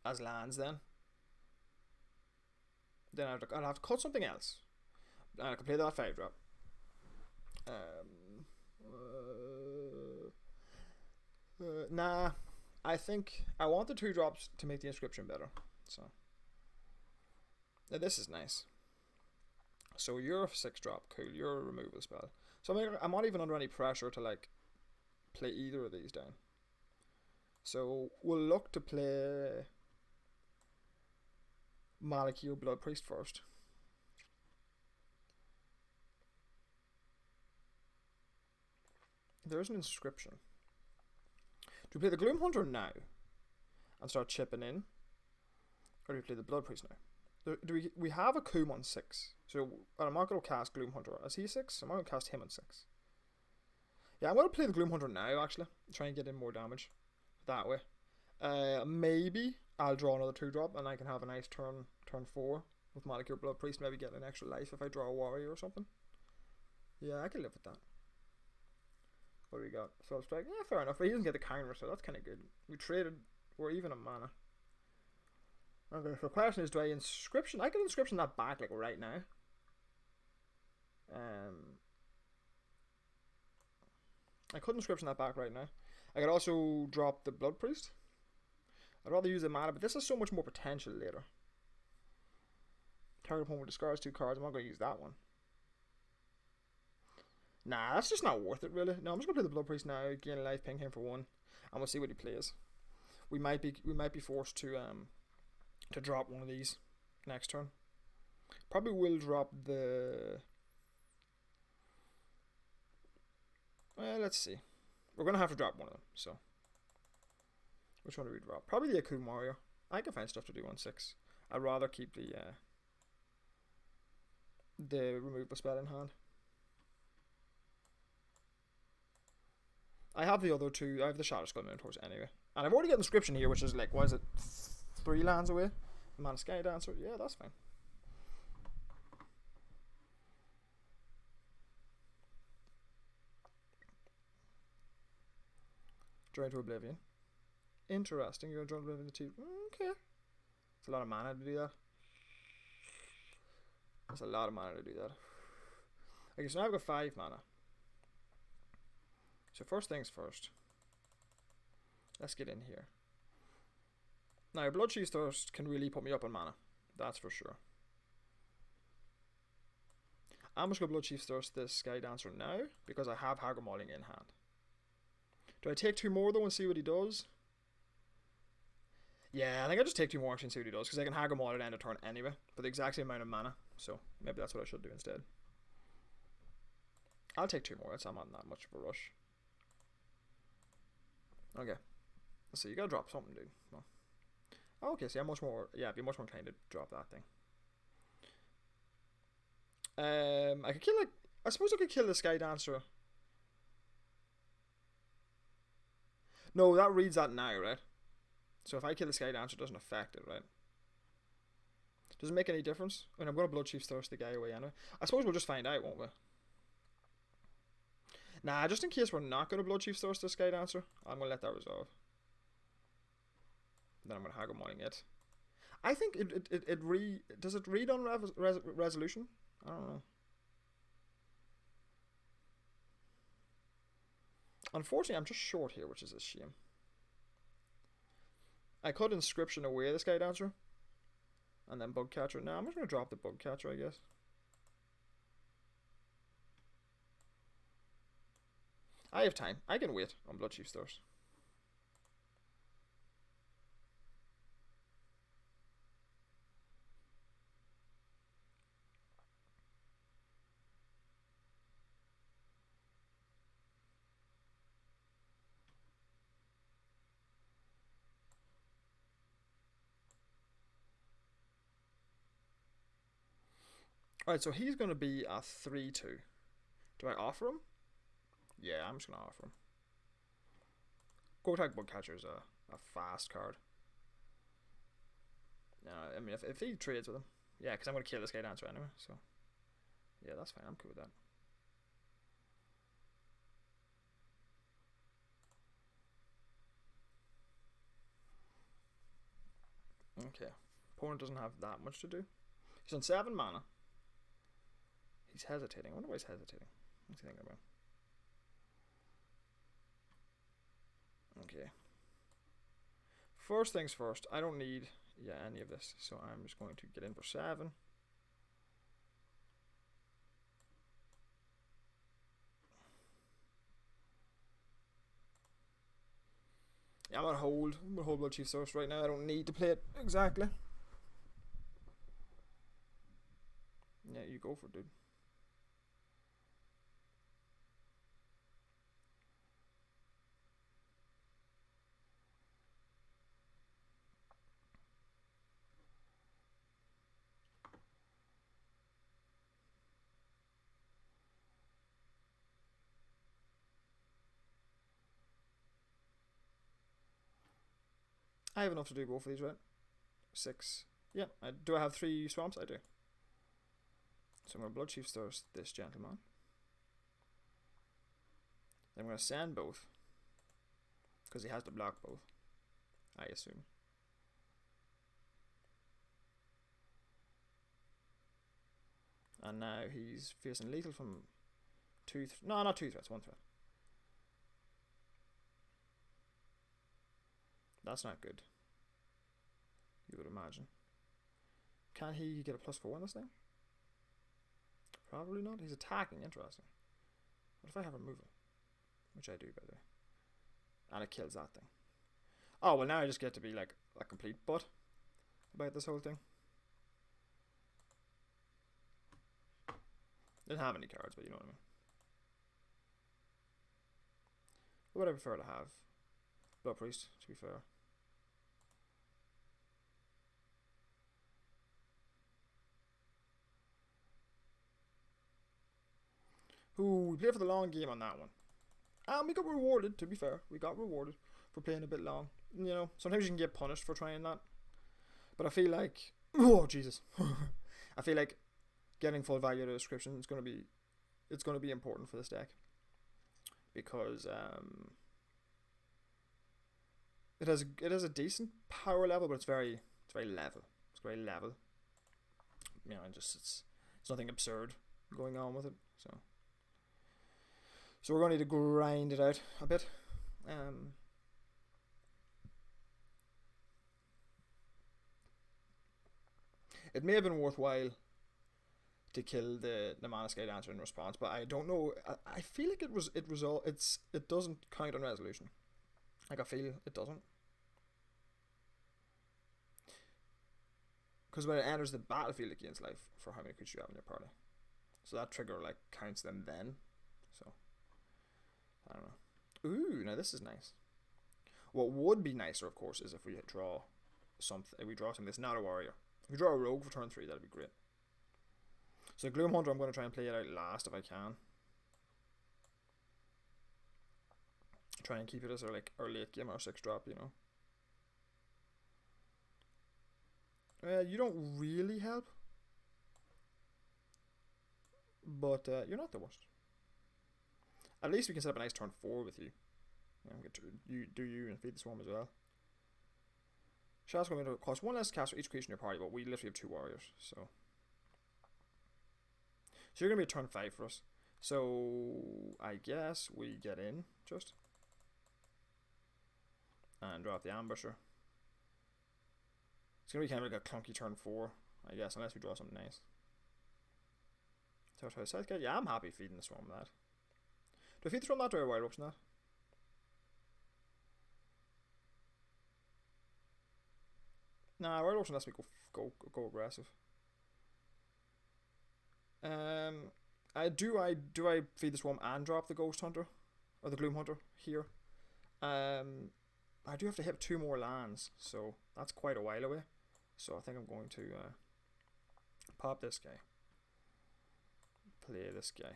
As lands then. Then I'll have to cut something else. And I can play that 5-drop. Nah. I think I want the 2-drops to make the inscription better. So now this is nice. So you're a 6-drop, cool. You're a removal spell. So I'm not even under any pressure to like play either of these down. So we'll look to play Malakir Blood Priest first. There's an inscription. Do we play the Gloom Hunter now and start chipping in, or do we play the Blood Priest now? We have a Coom on 6, so I'm not going to cast Gloom Hunter. Is he 6? I'm going to cast him on 6. Yeah, I'm going to play the Gloom Hunter now, actually. Try and get in more damage that way. Maybe I'll draw another 2-drop and I can have a nice turn 4 with Malakir Blood Priest. Maybe get an extra life if I draw a warrior or something. Yeah, I can live with that. What do we got? Soul Strike? Yeah, fair enough. But he doesn't get the counter, so that's kind of good. We traded. We're even a mana. Okay, so the question is, do I inscription? I can inscription that back like right now. I could inscription that back right now. I could also drop the Blood Priest. I'd rather use the mana, but this has so much more potential later. Target opponent discards 2 cards. I'm not going to use that one. Nah, that's just not worth it, really. No, I'm just going to play the Blood Priest now, gain life, ping him for 1. and we'll see what he plays. We might be forced to drop one of these next turn. Probably will drop the. Well, let's see. We're gonna have to drop one of them. So, which one do we drop? Probably the Akun Warrior. I can find stuff to do on 6. I'd rather keep the removal spell in hand. I have the other two. I have the Shadow Skull Minotaurs anyway, and I've already got Inscription here, which is like, what is it, 3 lands away? Man, Sky Dancer. Yeah, that's fine. Drain to Oblivion. Interesting. You're going to Drain to Oblivion the 2. Okay. It's a lot of mana to do that. That's a lot of mana to do that. Okay, so now I've got 5 mana. So first things first. Let's get in here. Now, Bloodchief's Thirst can really put me up on mana. That's for sure. I'm just going to Bloodchief's Thirst this Sky Dancer now, because I have Haggar Mauling in hand. Do I take 2 more though and see what he does? Yeah, I think I'll just take 2 more actually and see what he does, because I can Haggar Maul at end of turn anyway, for the exact same amount of mana. So maybe that's what I should do instead. I'll take 2 more, I'm not in that much of a rush. Okay. Let's see, you gotta drop something, dude. Well, oh, okay, so I'm much more, yeah, I'd be much more inclined to drop that thing. I could kill, like, I suppose I could kill the Sky Dancer. No, that reads that now, right? So if I kill the Sky Dancer, it doesn't affect it, right? Does it make any difference? I mean, I'm going to Bloodchief's Thirst the guy away anyway. I suppose we'll just find out, won't we? Nah, just in case we're not going to Bloodchief's Thirst the Sky Dancer, I'm going to let that resolve. Then I'm going to Haggar Mauling it. I think does it read on resolution? I don't know. Unfortunately, I'm just short here, which is a shame. I could Inscription away the Sky Dancer, and then Bug Catcher. Now I'm just going to drop the Bug Catcher, I guess. I have time. I can wait on Bloodchief's Thirst. Alright, so he's going to be a 3-2. Do I offer him? Yeah, I'm just going to offer him. Go Attack Bug Catcher is a fast card. No, I mean, if he trades with him. Yeah, because I'm going to kill this Sky Dancer anyway, so. Yeah, that's fine. I'm cool with that. Okay. Opponent doesn't have that much to do. He's on 7 mana. He's hesitating. I wonder why he's hesitating. What's he thinking about? Okay. First things first. I don't need any of this, so I'm just going to get in for 7. Yeah, I'm gonna hold Bloodchief's Thirst right now. I don't need to play it exactly. Yeah, you go for it, dude. I have enough to do both of these, right? 6. Yeah, do I have 3 swamps? I do. So I'm going to Bloodchief's Thirst this gentleman. Then I'm going to sand both. Because he has to block both. I assume. And now he's facing lethal from 2... no, not 2 threats, 1 threat. That's not good. You would imagine. Can he get a +4 on this thing? Probably not. He's attacking. Interesting. What if I have removal? Which I do, by the way. and it kills that thing. Oh, well, now I just get to be like a complete butt about this whole thing. Didn't have any cards, but you know what I mean. What would I prefer to have? Blood Priest, to be fair. Ooh, we played for the long game on that one. And we got rewarded, to be fair. We got rewarded for playing a bit long. You know, sometimes you can get punished for trying that. But I feel like... Oh, Jesus. I feel like getting full value of the description is going to be... It's going to be important for this deck. Because it has a decent power level, but it's very level. It's very level. You know, it's nothing absurd going on with it. So we're going to need to grind it out a bit. It may have been worthwhile to kill the Mana Sky Dancer in response, but I don't know. I feel like it doesn't count on resolution. Like, I feel it doesn't. Because when it enters the battlefield, it gains life for how many creatures you have in your party. So that trigger like counts them then. So I don't know. Ooh, now this is nice. What would be nicer, of course, is if we draw something. If we draw something that's not a warrior. If we draw a rogue for turn 3, that'd be great. So Gloom Hunter, I'm going to try and play it out last if I can. Try and keep it as our late game or 6 drop, you know. You don't really help, but you're not the worst. At least we can set up a nice turn 4 with you. Get to you and feed the swarm as well. Shot's going to cost 1 less cast for each creature in your party, but we literally have 2 warriors, so you're going to be a turn 5 for us. So I guess we get in just and drop the ambusher. It's going to be kind of like a clunky turn 4, I guess, unless we draw something nice. Southgate? Yeah, I'm happy feeding the swarm that. Do I feed the swarm that or a wild option that? Nah, wild option lets me go aggressive. Do I feed the swarm and drop the Ghost Hunter or the Gloom Hunter here? I do have to hit 2 more lands, so that's quite a while away. So I think I'm going to pop this guy, play this guy.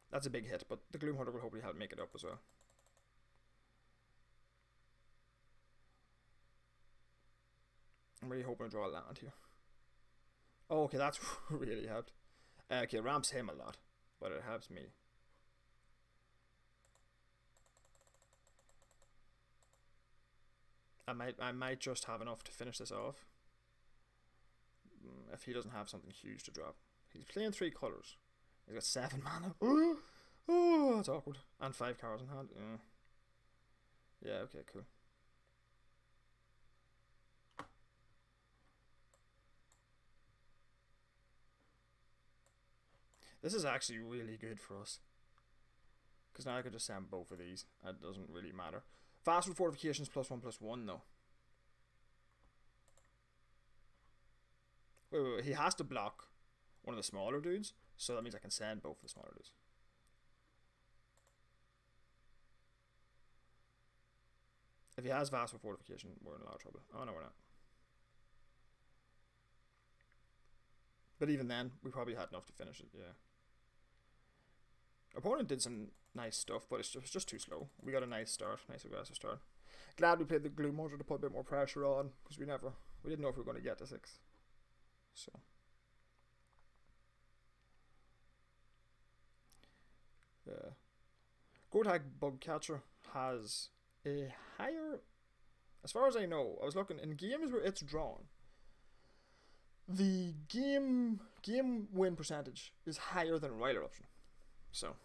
That's a big hit, but the Gloom Hunter will hopefully help make it up as well. I'm really hoping to draw a land here. Oh, okay, that's really helped. Okay, it ramps him a lot, but it helps me. I might just have enough to finish this off. If he doesn't have something huge to drop. He's playing 3 colours. He's got 7 mana. Oh, that's awkward. And 5 cards in hand. Yeah, okay, cool. This is actually really good for us. Because now I could just send both of these. It doesn't really matter. Fast with fortifications +1/+1 though. Wait. He has to block one of the smaller dudes. So that means I can send both of the smaller dudes. If he has Vast with fortification, we're in a lot of trouble. Oh no, we're not. But even then, we probably had enough to finish it, yeah. Opponent did some nice stuff, but it was just too slow. We got a nice start, nice aggressive start. Glad we played the Gloom Hunter to put a bit more pressure on, because we didn't know if we were going to get to 6. So. Yeah. Gortag Bugcatcher has a higher, as far as I know, I was looking in games where it's drawn, the game win percentage is higher than Ryler option. So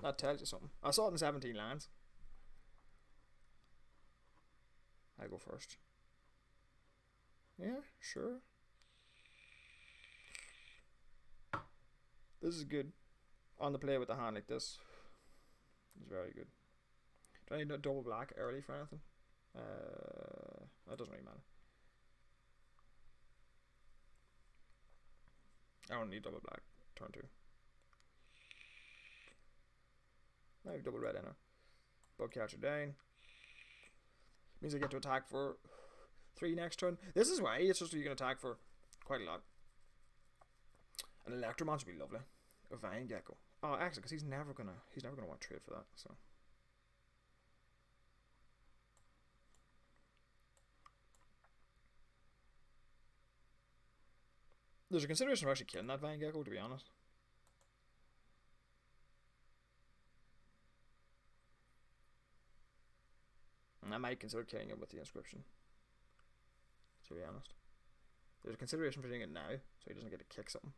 that tells you something. I saw it in 17 lands. I go first. Yeah, sure. This is good. On the play with the hand like this is very good. Do I need a double black early for anything? That doesn't really matter. I don't need double black. Turn 2. I have double red in her. Bug catcher down. Means I get to attack for 3 next turn. This is why it's just you can attack for quite a lot. An Electromonster would be lovely. A Vine Gecko. Oh, actually, because he's never gonna want to trade for that. So. There's a consideration of actually killing that Vine Gecko, to be honest. And I might consider killing it with the inscription, to be honest. There's a consideration for doing it now, so he doesn't get to kick something.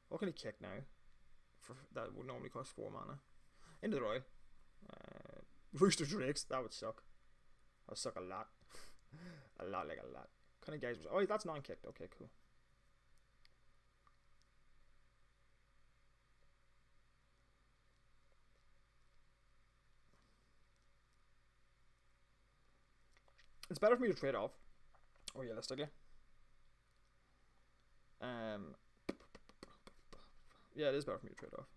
What can he kick now? That would normally cost 4 mana. Into the Royal. Rooster Drakes, that would suck. That would suck a lot. A lot, like a lot. Kind of guys was. Oh, that's non-kicked. Okay, cool. It's better for me to trade off, realistically. Yeah, it is better for me to trade off.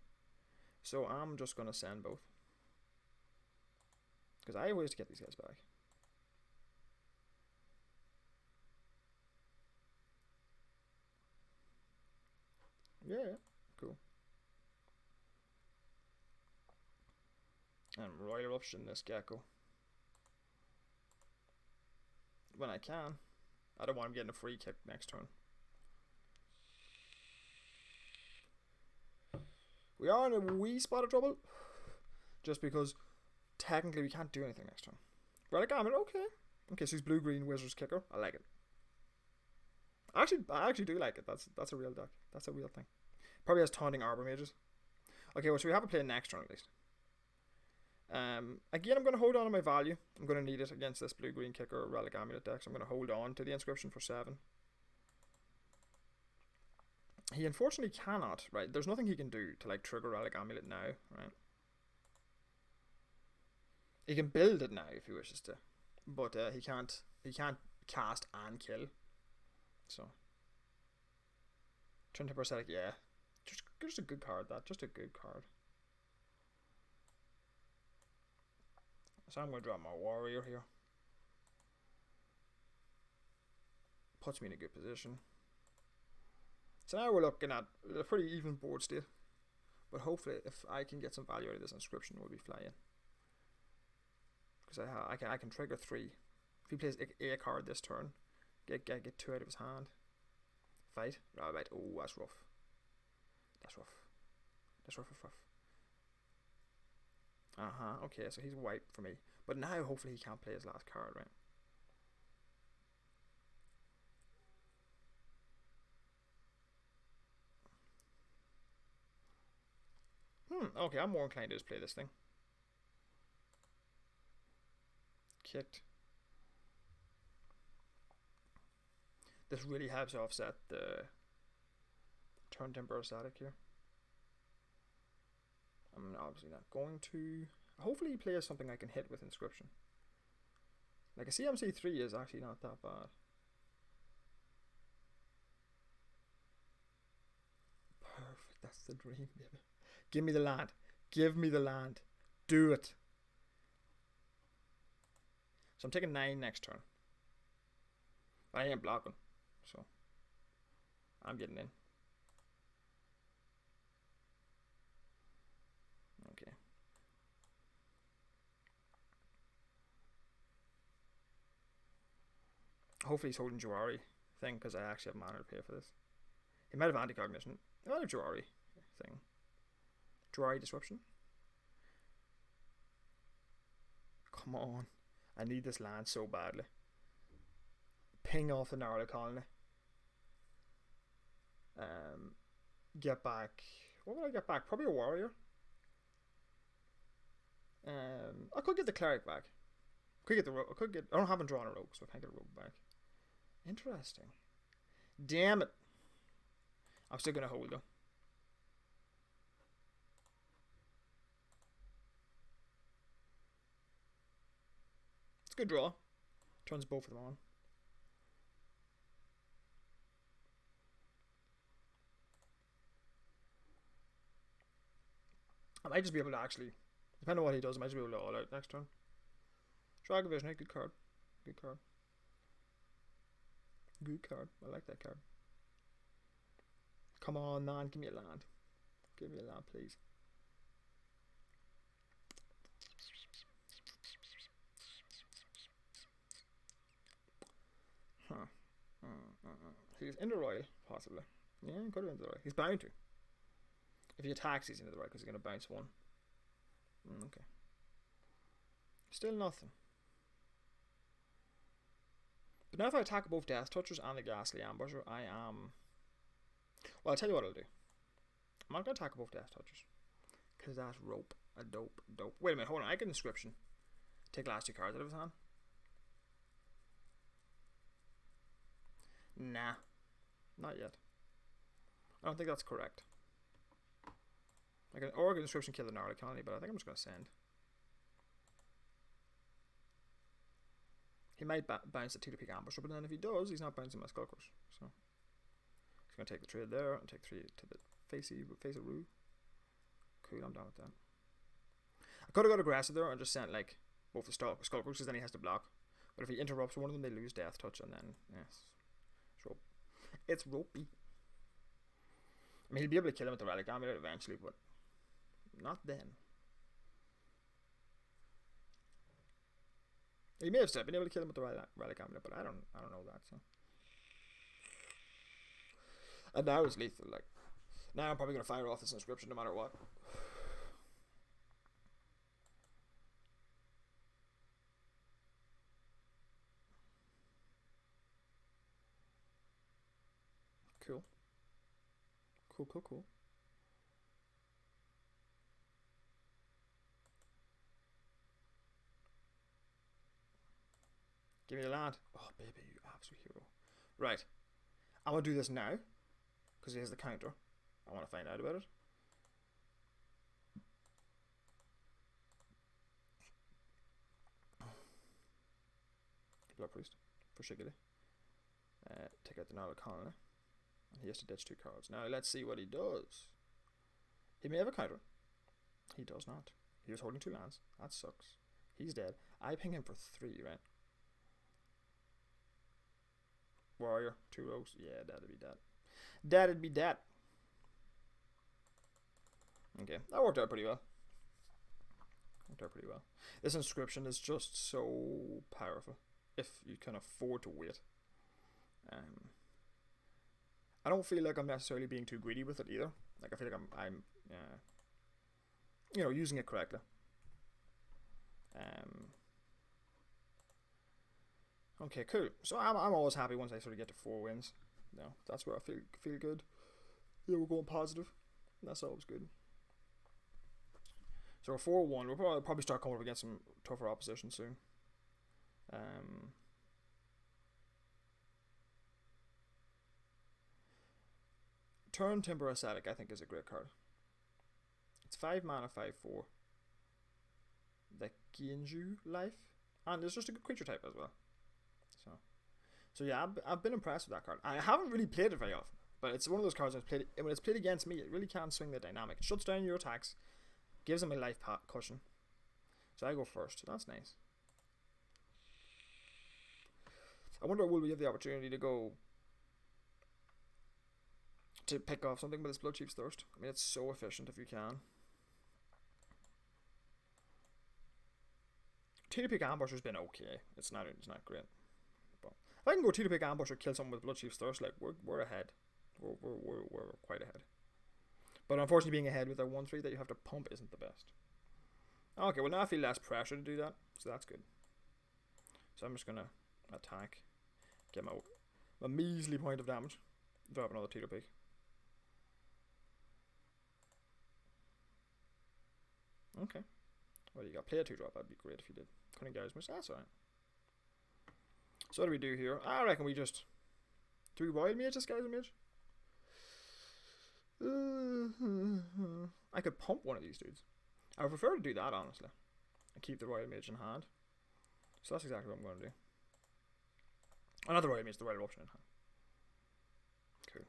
So I'm just gonna send both, because I have ways to get these guys back. Yeah, cool. And Royal Eruption this Gecko. When I can. I don't want him getting a free kick next turn. We are in a wee spot of trouble. Just because technically we can't do anything next turn. Relic Amulet, okay. Okay, so he's blue-green Wizard's Kicker. I like it. I actually do like it. That's a real deck. That's a real thing. Probably has Taunting Arbor Mages. Okay, well, so we have a play next turn at least. Again, I'm going to hold on to my value. I'm going to need it against this blue-green Kicker Relic Amulet deck. So I'm going to hold on to the inscription for 7. He unfortunately cannot, right? There's nothing he can do to like trigger Relic Amulet now, right? He can build it now if he wishes to, but he can't cast and kill. So Turn to Prosthetic, yeah. Just a good card, that. Just a good card. So I'm going to drop my Warrior here. Puts me in a good position. So now we're looking at a pretty even board state. But hopefully if I can get some value out of this inscription, we'll be flying. Because I can trigger 3. If he plays a card this turn, get 2 out of his hand. Fight. Right. Oh, that's rough. That's rough. That's rough. Okay, so he's wiped for me. But now hopefully he can't play his last card, right? Okay, I'm more inclined to just play this thing. Kicked. This really helps offset the turn timber static here. I'm obviously not going to. Hopefully he plays something I can hit with inscription. Like a CMC 3 is actually not that bad. Perfect, that's the dream, baby. Give me the land. Give me the land. Do it. So I'm taking 9 next turn. I ain't blocking. So I'm getting in. Okay. Hopefully he's holding Jawari thing, because I actually have mana to pay for this. He might have Anti-Cognition. He might have Jawari thing. Jawari Disruption. Come on. I need this land so badly. Ping off the Gnarly Colony. Get back. What would I get back? Probably a Warrior. I could get the Cleric back. I don't have drawn a Rogue, so I can't get a Rogue back. Interesting. Damn it. I'm still gonna hold though. a good draw. Turns both of them on. I might just be able to actually, depending on what he does, I might just be able to all out next turn. Dragon Vision, good card. Good card. Good card. I like that card. Come on, man. Give me a land. Give me a land, please. Huh. He's into Royal, possibly. Yeah, he could have been the Royal. He's bound to. If he attacks, he's into the Royal because he's going to bounce one. Okay. Still nothing. But now if I attack both Death Touchers and the Ghastly Ambusher, I am... Well, I'll tell you what I'll do. I'm not going to attack both Death Touchers. Because that's rope. A dope. Wait a minute, hold on. I get Inscription. Take last 2 cards out of his hand. Nah. Not yet. I don't think that's correct. I can Organ Inscription kill the Gnarly Colony, but I think I'm just going to send. He might bounce the Tito Peak Ambusher, but then if he does, he's not bouncing my Skullcrush. So he's going to take the trade there and take 3 to the face of Rue. Cool, I'm down with that. I could have got aggressive there and just sent like both the Skullcrush because then he has to block. But if he interrupts one of them, they lose Death Touch, and then yes, it's ropey. I mean, he'll be able to kill him with the Relic Amulet eventually, but not then. He may have still been able to kill him with the Relic Amulet, but I don't know that. So, and now it's lethal. Like now, I'm probably gonna fire off this Inscription no matter what. Cool. Give me the land. Oh, baby, you absolute hero. Right. I'm going to do this now. Because he has the counter. I want to find out about it. Blood Priest. For Shiggly. Take out the Gnarly Colony. And he has to ditch 2 cards. Now, let's see what he does. He may have a counter. He does not. He was holding 2 lands. That sucks. He's dead. I ping him for 3, right? Warrior, 2 rogues. Yeah, that'd be that. That'd be that. Okay, that worked out pretty well. This Inscription is just so powerful. If you can afford to wait. I don't feel like I'm necessarily being too greedy with it either. Like I feel like I'm you know, using it correctly. Okay, cool. So I'm always happy once I sort of get to 4 wins. You know, that's where I feel good. Yeah, we're going positive. That's always good. So we're 4-1. We'll probably start coming up against some tougher opposition soon. Turn Timber Ascetic, I think, is a great card. It's 5 mana, 5/4. The Genju life, and it's just a good creature type as well. So yeah, I've been impressed with that card. I haven't really played it very often, but it's one of those cards when it's played against me, it really can swing the dynamic. It shuts down your attacks, gives them a life cushion. So I go first. That's nice. I wonder will we have the opportunity to pick off something with this Bloodchief's Thirst. I mean, it's so efficient if you can. Tito Peak Ambusher's been okay. It's not great. But if I can go Tito Peak Ambusher, kill someone with Bloodchief's Thirst, like we're ahead. We're quite ahead. But unfortunately, being ahead with a 1/3 that you have to pump isn't the best. Okay, well now I feel less pressure to do that, so that's good. So I'm just gonna attack, get my measly point of damage, drop another Tito Peak. Okay. Well, you got play a 2-drop. That'd be great if you did. Cunning Gouge. That's alright. So what do we do here? I reckon we just... Do we Royal Mage this Gouge Mage? I could pump one of these dudes. I would prefer to do that, honestly. And keep the Royal Mage in hand. So that's exactly what I'm going to do. Another way means the royal option in hand. Cool.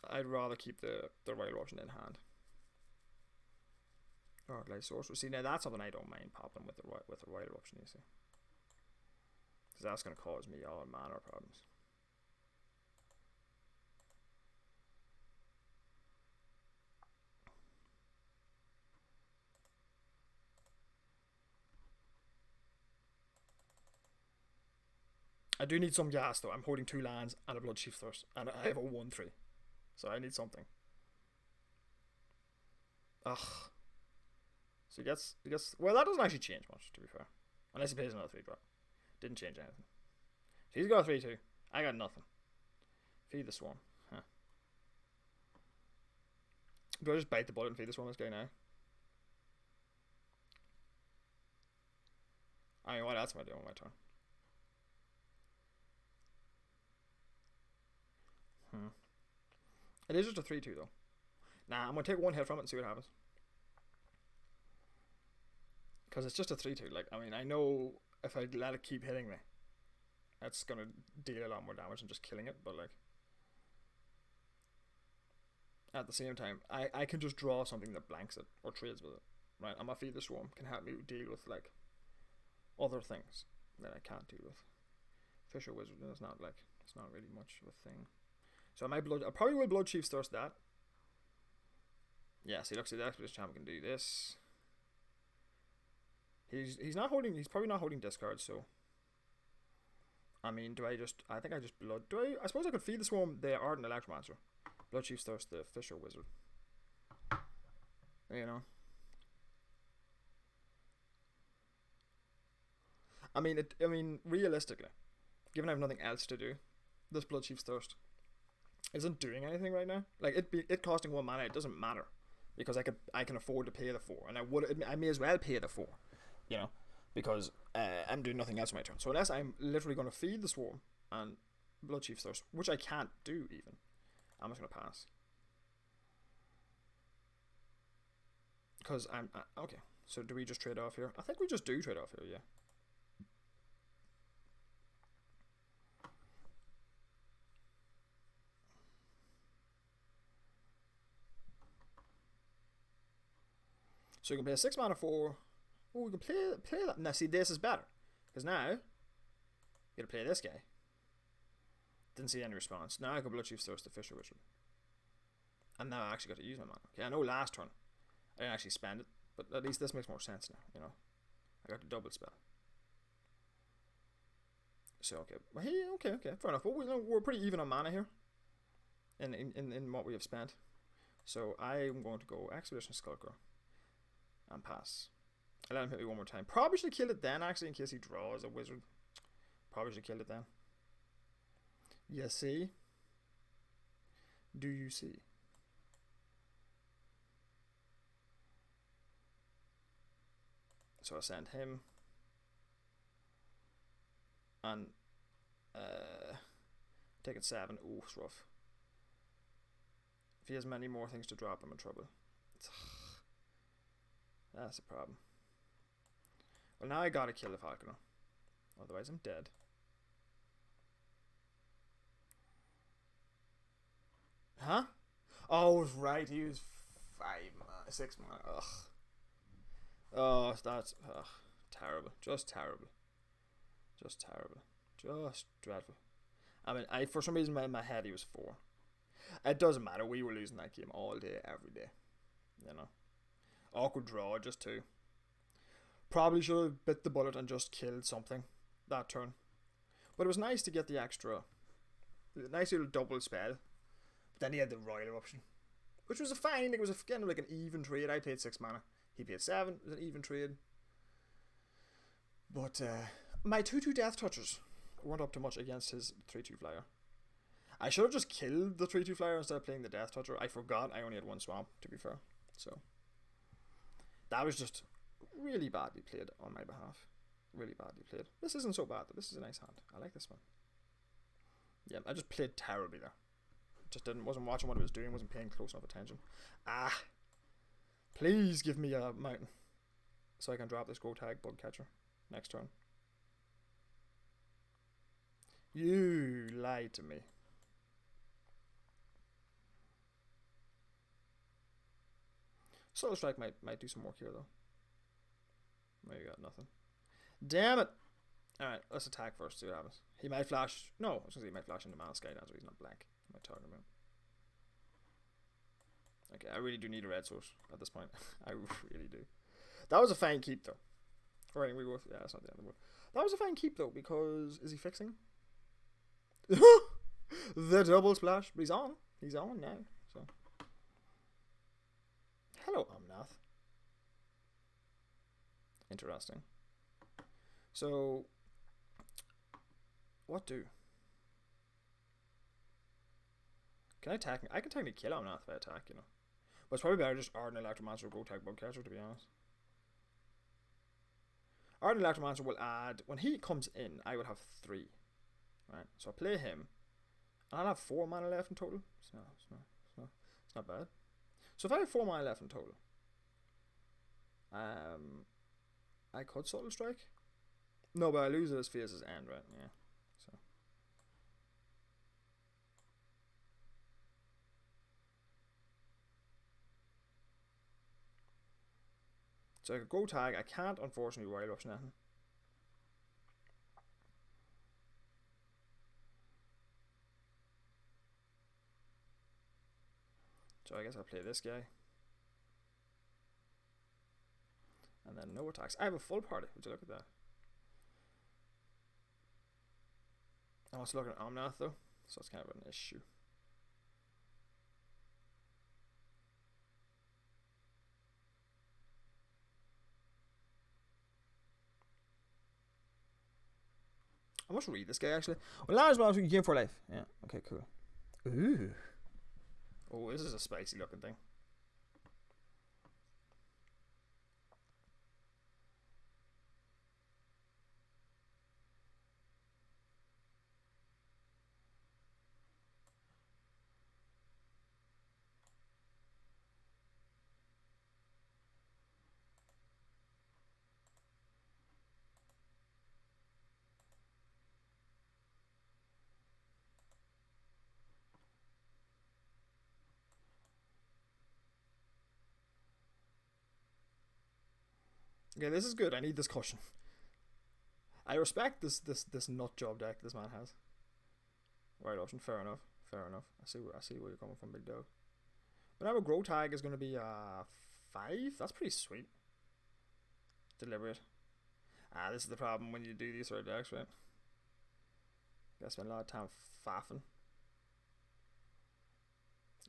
I'd rather keep the royal option in hand. Or like sorcerer. See, now that's something I don't mind popping with the royal option, you see. Because that's going to cause me all manner of problems. I do need some gas though. I'm holding 2 lands and a Bloodchief Thirst, and I have a 1/3, so I need something. Ugh. So he gets. Well, that doesn't actually change much, to be fair, unless he pays another 3-drop. Didn't change anything. So he's got a 3/2. I got nothing. Feed the Swarm. Huh. Do I just bite the bullet and feed the Swarm this guy now? I mean, what else am I doing on my turn? It is just a 3/2 though. Nah, I'm gonna take 1 hit from it and see what happens. Because it's just a 3/2. Like, I mean, I know if I let it keep hitting me, that's gonna deal a lot more damage than just killing it. But like, at the same time, I can just draw something that blanks it or trades with it. Right? I'm gonna feed the Swarm can help me deal with like other things that I can't deal with. Fisher Wizard is not like, it's not really much of a thing. So I probably will Bloodchief Thirst that. Yeah, see, look, the Expedition Champ can do this. He's probably not holding discards, so. I mean, I think I just I suppose I could feed the Swarm the Ardent Electromancer. Bloodchief Thirst the Fisher Wizard. You know. I mean, realistically, given I have nothing else to do, this Bloodchief Thirst isn't doing anything right now. Like, it costing 1 mana, it doesn't matter, because I can afford to pay the 4, and I may as well pay the 4, you know, because I'm doing nothing else on my turn. So unless I'm literally going to feed the Swarm and Bloodchief Thirst, which I can't do even, I'm just going to pass. Because I'm okay. So do we just trade off here? I think we just do trade off here. Yeah. So we can play a 6 mana 4. Oh, we can play that. Now, see, this is better. Because now, you gotta play this guy. Didn't see any response. Now I can Bloodchief Thirst the Fisher Wizard. And now I actually got to use my mana. Okay, I know last turn I didn't actually spend it, but at least this makes more sense now, you know. I got the double spell. So, okay. Well, hey, okay, fair enough. But we're pretty even on mana here. In what we have spent. So I'm going to go Expedition Skulker. And pass. I let him hit me 1 more time. Probably should have killed it then, actually, in case he draws a wizard. Probably should have killed it then. You see? Do you see? So I send him. And taking 7. Ooh, it's rough. If he has many more things to drop, I'm in trouble. That's a problem. Well, now I gotta kill the Falconer. Otherwise, I'm dead. Huh? Oh, right. He was 6 mana. Ugh. Oh, that's terrible. Just terrible. Just terrible. Just dreadful. I mean, for some reason, in my head, he was 4. It doesn't matter. We were losing that game all day, every day. You know. Awkward draw, just 2. Probably should have bit the bullet and just killed something that turn. But it was nice to get the extra. Nice little double spell. But then he had the royal option, which was a fine. It was kind of like an even trade. I paid 6 mana. He paid 7. It was an even trade. But my 2/2 Death Touchers weren't up to much against his 3/2 flyer. I should have just killed the 3/2 flyer instead of playing the Death Toucher. I forgot I only had 1 swamp, to be fair. So that was just really badly played on my behalf. Really badly played. This isn't so bad though. This is a nice hand. I like this one. Yeah, I just played terribly there. Wasn't watching what I was doing. Wasn't paying close enough attention. Please give me a mountain so I can drop this Grow Tag Bug Catcher next turn. You lied to me. Soul Strike might do some work here though. Maybe got nothing. Damn it! Alright, let's attack first, see what happens. He might flash. No, I was gonna say he might flash into Mana Sky, that's why he's not black. What am I talking about? Okay, I really do need a red source at this point. I really do. That was a fine keep though. Alright, we both. Yeah, that's not the end of the world. That was a fine keep though, because. Is he fixing? The double splash. But he's on. He's on now. So. Hello, Omnath. Interesting. So. What do? Can I attack? I can technically kill Omnath if I attack, you know. But it's probably better just Ardent Electromancer or Grow Tag Bug Catcher, to be honest. Ardent Electromancer will add. When he comes in, I would have 3. Right? So I'll play him. And I'll have 4 mana left in total. It's not bad. So if I have 4 mana left in total, I could Subtle Strike. No, but I lose it as Phase's end, right? Yeah. So I could Grow Tag. I can't, unfortunately, Wild Rush nothing. So I guess I'll play this guy. And then no attacks. I have a full party. Would you look at that? I was looking at Omnath though, so it's kind of an issue. I must read this guy actually. Well, large amounts you gain for life. Yeah. Okay. Cool. Ooh. Oh, this is a spicy looking thing. Okay, this is good. I need this cushion. I respect this nut job deck this man has. Right option, fair enough. Fair enough. I see where you're coming from, big dog. But now a Grow Tag is going to be 5. That's pretty sweet. Deliberate. This is the problem when you do these sort of decks, right? You gotta spend a lot of time faffing.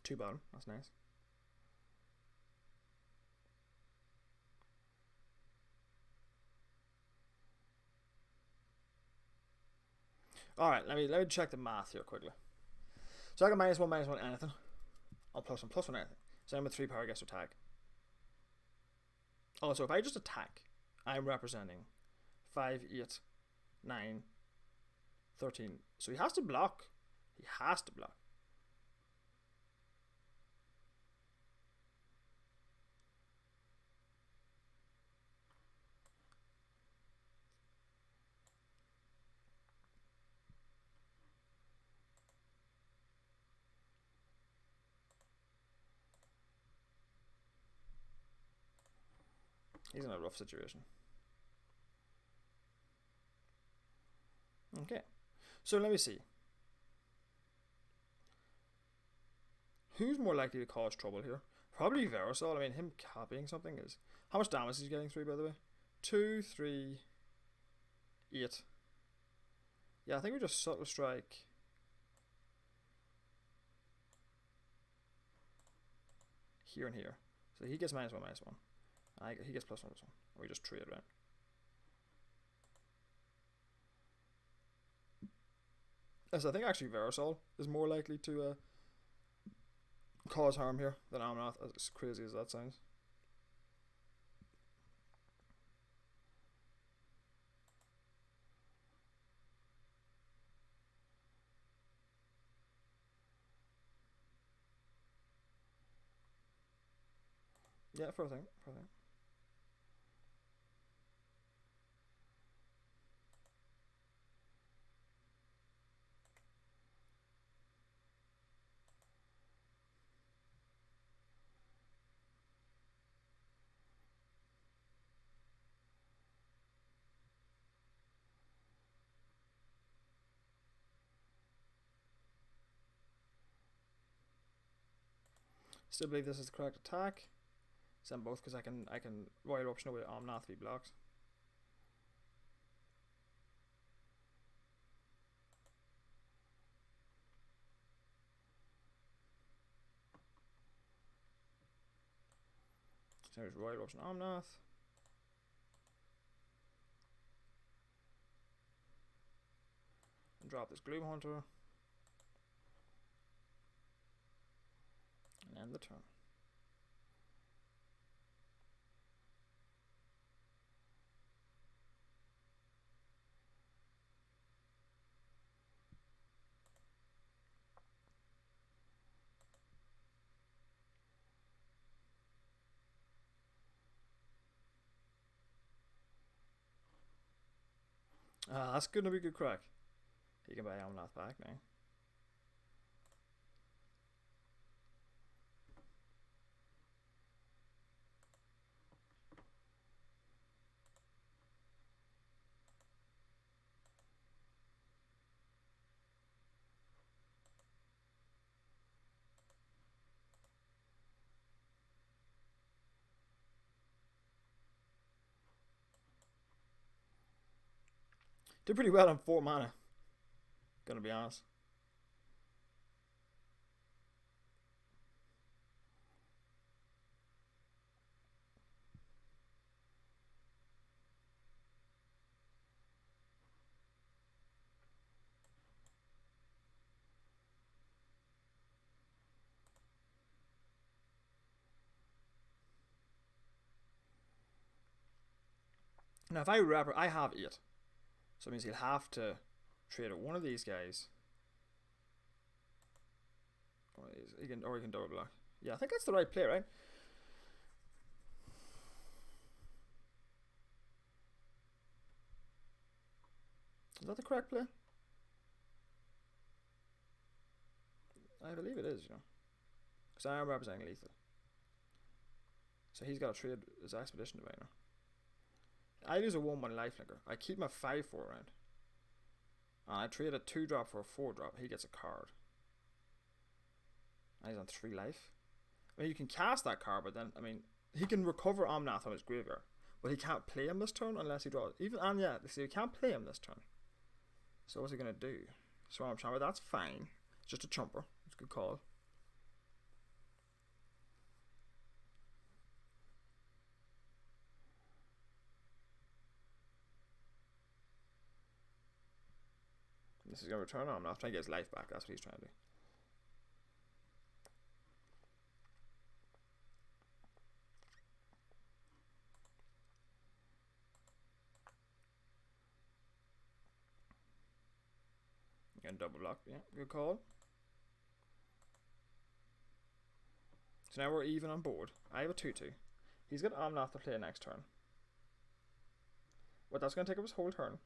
2 bottom. That's nice. Alright, let me check the math here quickly. So I got -1 anything. I'll +1 anything. So I'm with 3 power, gets to attack. Also, if I just attack, I'm representing 5, 8, 9, 13. So he has to block. He has to block. He's in a rough situation. Okay. So let me see. Who's more likely to cause trouble here? Probably Verisol. I mean, him copying something is... How much damage is he getting through, by the way? 2, 3, 8. Yeah, I think we just Subtle Strike. Here and here. So he gets -1, -1. He gets +1, +1. Or we just trade it, right? So I think actually Verisol is more likely to cause harm here than Omnath, as crazy as that sounds. Yeah, for a thing. For a thing. Still believe this is the correct attack. Send both because I can royal eruption away Omnath to be blocked. So there's royal eruption Omnath. And drop this Gloom Hunter. And end the turn. That's gonna be good crack. You can buy Omnath back now. Did pretty well on 4 mana. Gonna be honest. Now if I wrap, I have 8. So it means he'll have to trade at one of these guys. Or he can double block. Yeah, I think that's the right play, right? Is that the correct play? I believe it is, you know. Because I am representing lethal. So he's got to trade his Expedition Diviner. I lose a 1-1 lifelinker. I keep my 5-4 round. And I trade a 2-drop for a 4-drop. He gets a card. And he's on 3 life. I mean, you can cast that card, but then, I mean, he can recover Omnath from his graveyard. But he can't play him this turn unless he draws. And yeah, see, he can't play him this turn. So what's he going to do? Swarm Chamber, that's fine. It's just a chumper. It's a good call. This is going to return on. I'm not trying to get his life back. That's what he's trying to do. And double block. Yeah, good call. So now we're even on board. I have a 2-2. He's got Omnath to play next turn. But that's going to take up his whole turn.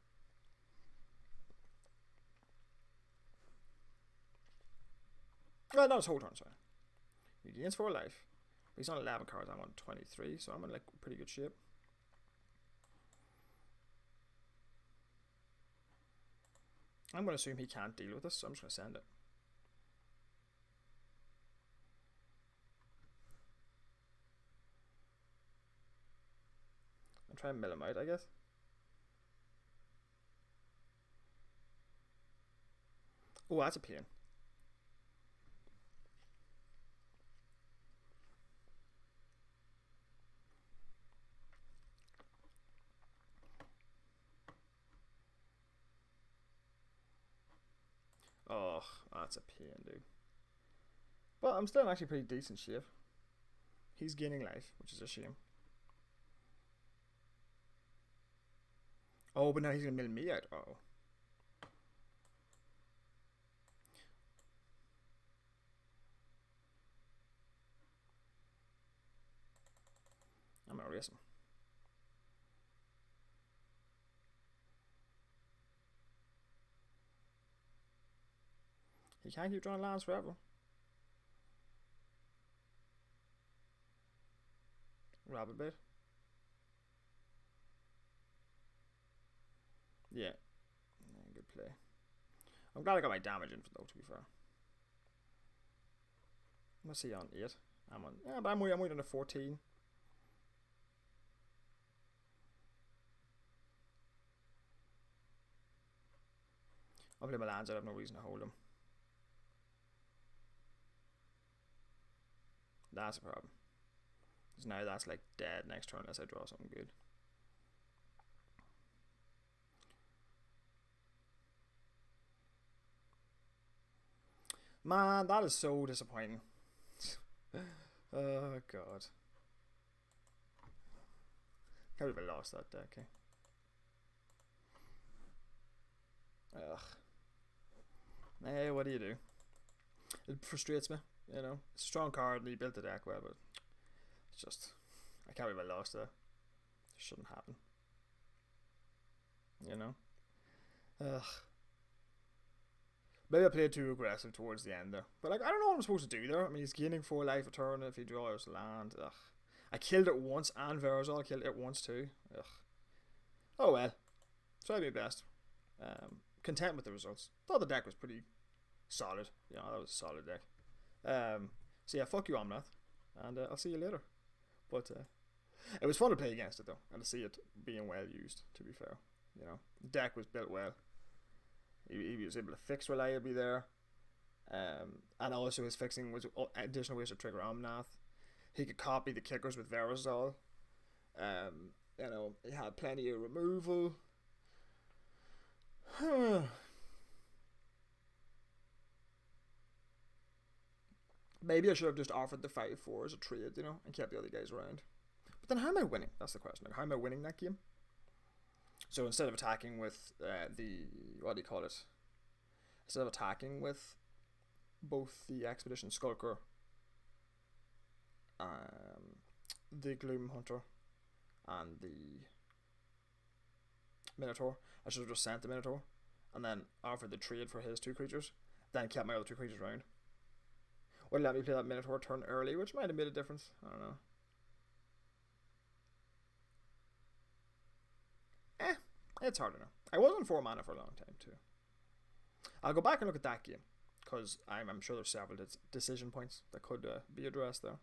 Well, not his whole turn, sorry. He gains 4 life. He's on 11 cards. I'm on 23, so I'm in like pretty good shape. I'm going to assume he can't deal with this, so I'm just going to send it. And try and mill him out, I guess. Oh, that's a pain. Oh, that's a pain, dude. But I'm still in actually pretty decent shape. He's gaining life, which is a shame. Oh, but now he's going to mill me out. Uh-oh. erase him. He can't keep drawing lands forever. Rabbit bait. Yeah. Good play. I'm glad I got my damage in though, to be fair. Let's see on 8. I'm on, yeah, but I'm way on a 14. I'll play my lands, I have no reason to hold them. That's a problem. Because now that's like dead next turn unless I draw something good. Man, that is so disappointing. Oh god. Can't believe I lost that deck, eh? Ugh. Hey, what do you do? It frustrates me, you know. It's a strong card and he built the deck well, but it's just, I can't believe I lost that. It shouldn't happen. You know? Ugh. Maybe I played too aggressive towards the end there. But like, I don't know what I'm supposed to do there. I mean, he's gaining 4 life a turn if he draws land. Ugh. I killed it once, and Verazol killed it once too. Ugh. Oh well. Tried my best. Content with the results. Thought the deck was pretty solid. Yeah, that was a solid deck. So yeah, fuck you, Omnath. And I'll see you later. But it was fun to play against it though, and to see it being well used, to be fair. You know, the deck was built well. He was able to fix reliably there. And also his fixing was additional ways to trigger Omnath. He could copy the kickers with Verazol. You know, he had plenty of removal. Maybe I should have just offered the 5-4 as a trade, you know, and kept the other guys around. But then how am I winning? That's the question. Like, how am I winning that game? So instead of attacking with what do you call it? Instead of attacking with both the Expedition Skulker, the Gloom Hunter, and the Minotaur, I should have just sent the Minotaur and then offered the trade for his 2 creatures, then kept my other 2 creatures around. Or let me play that Minotaur turn early, which might have made a difference. I don't know. It's hard enough. I was on 4 mana for a long time too. I'll go back and look at that game, because I'm sure there's several decision points that could be addressed there.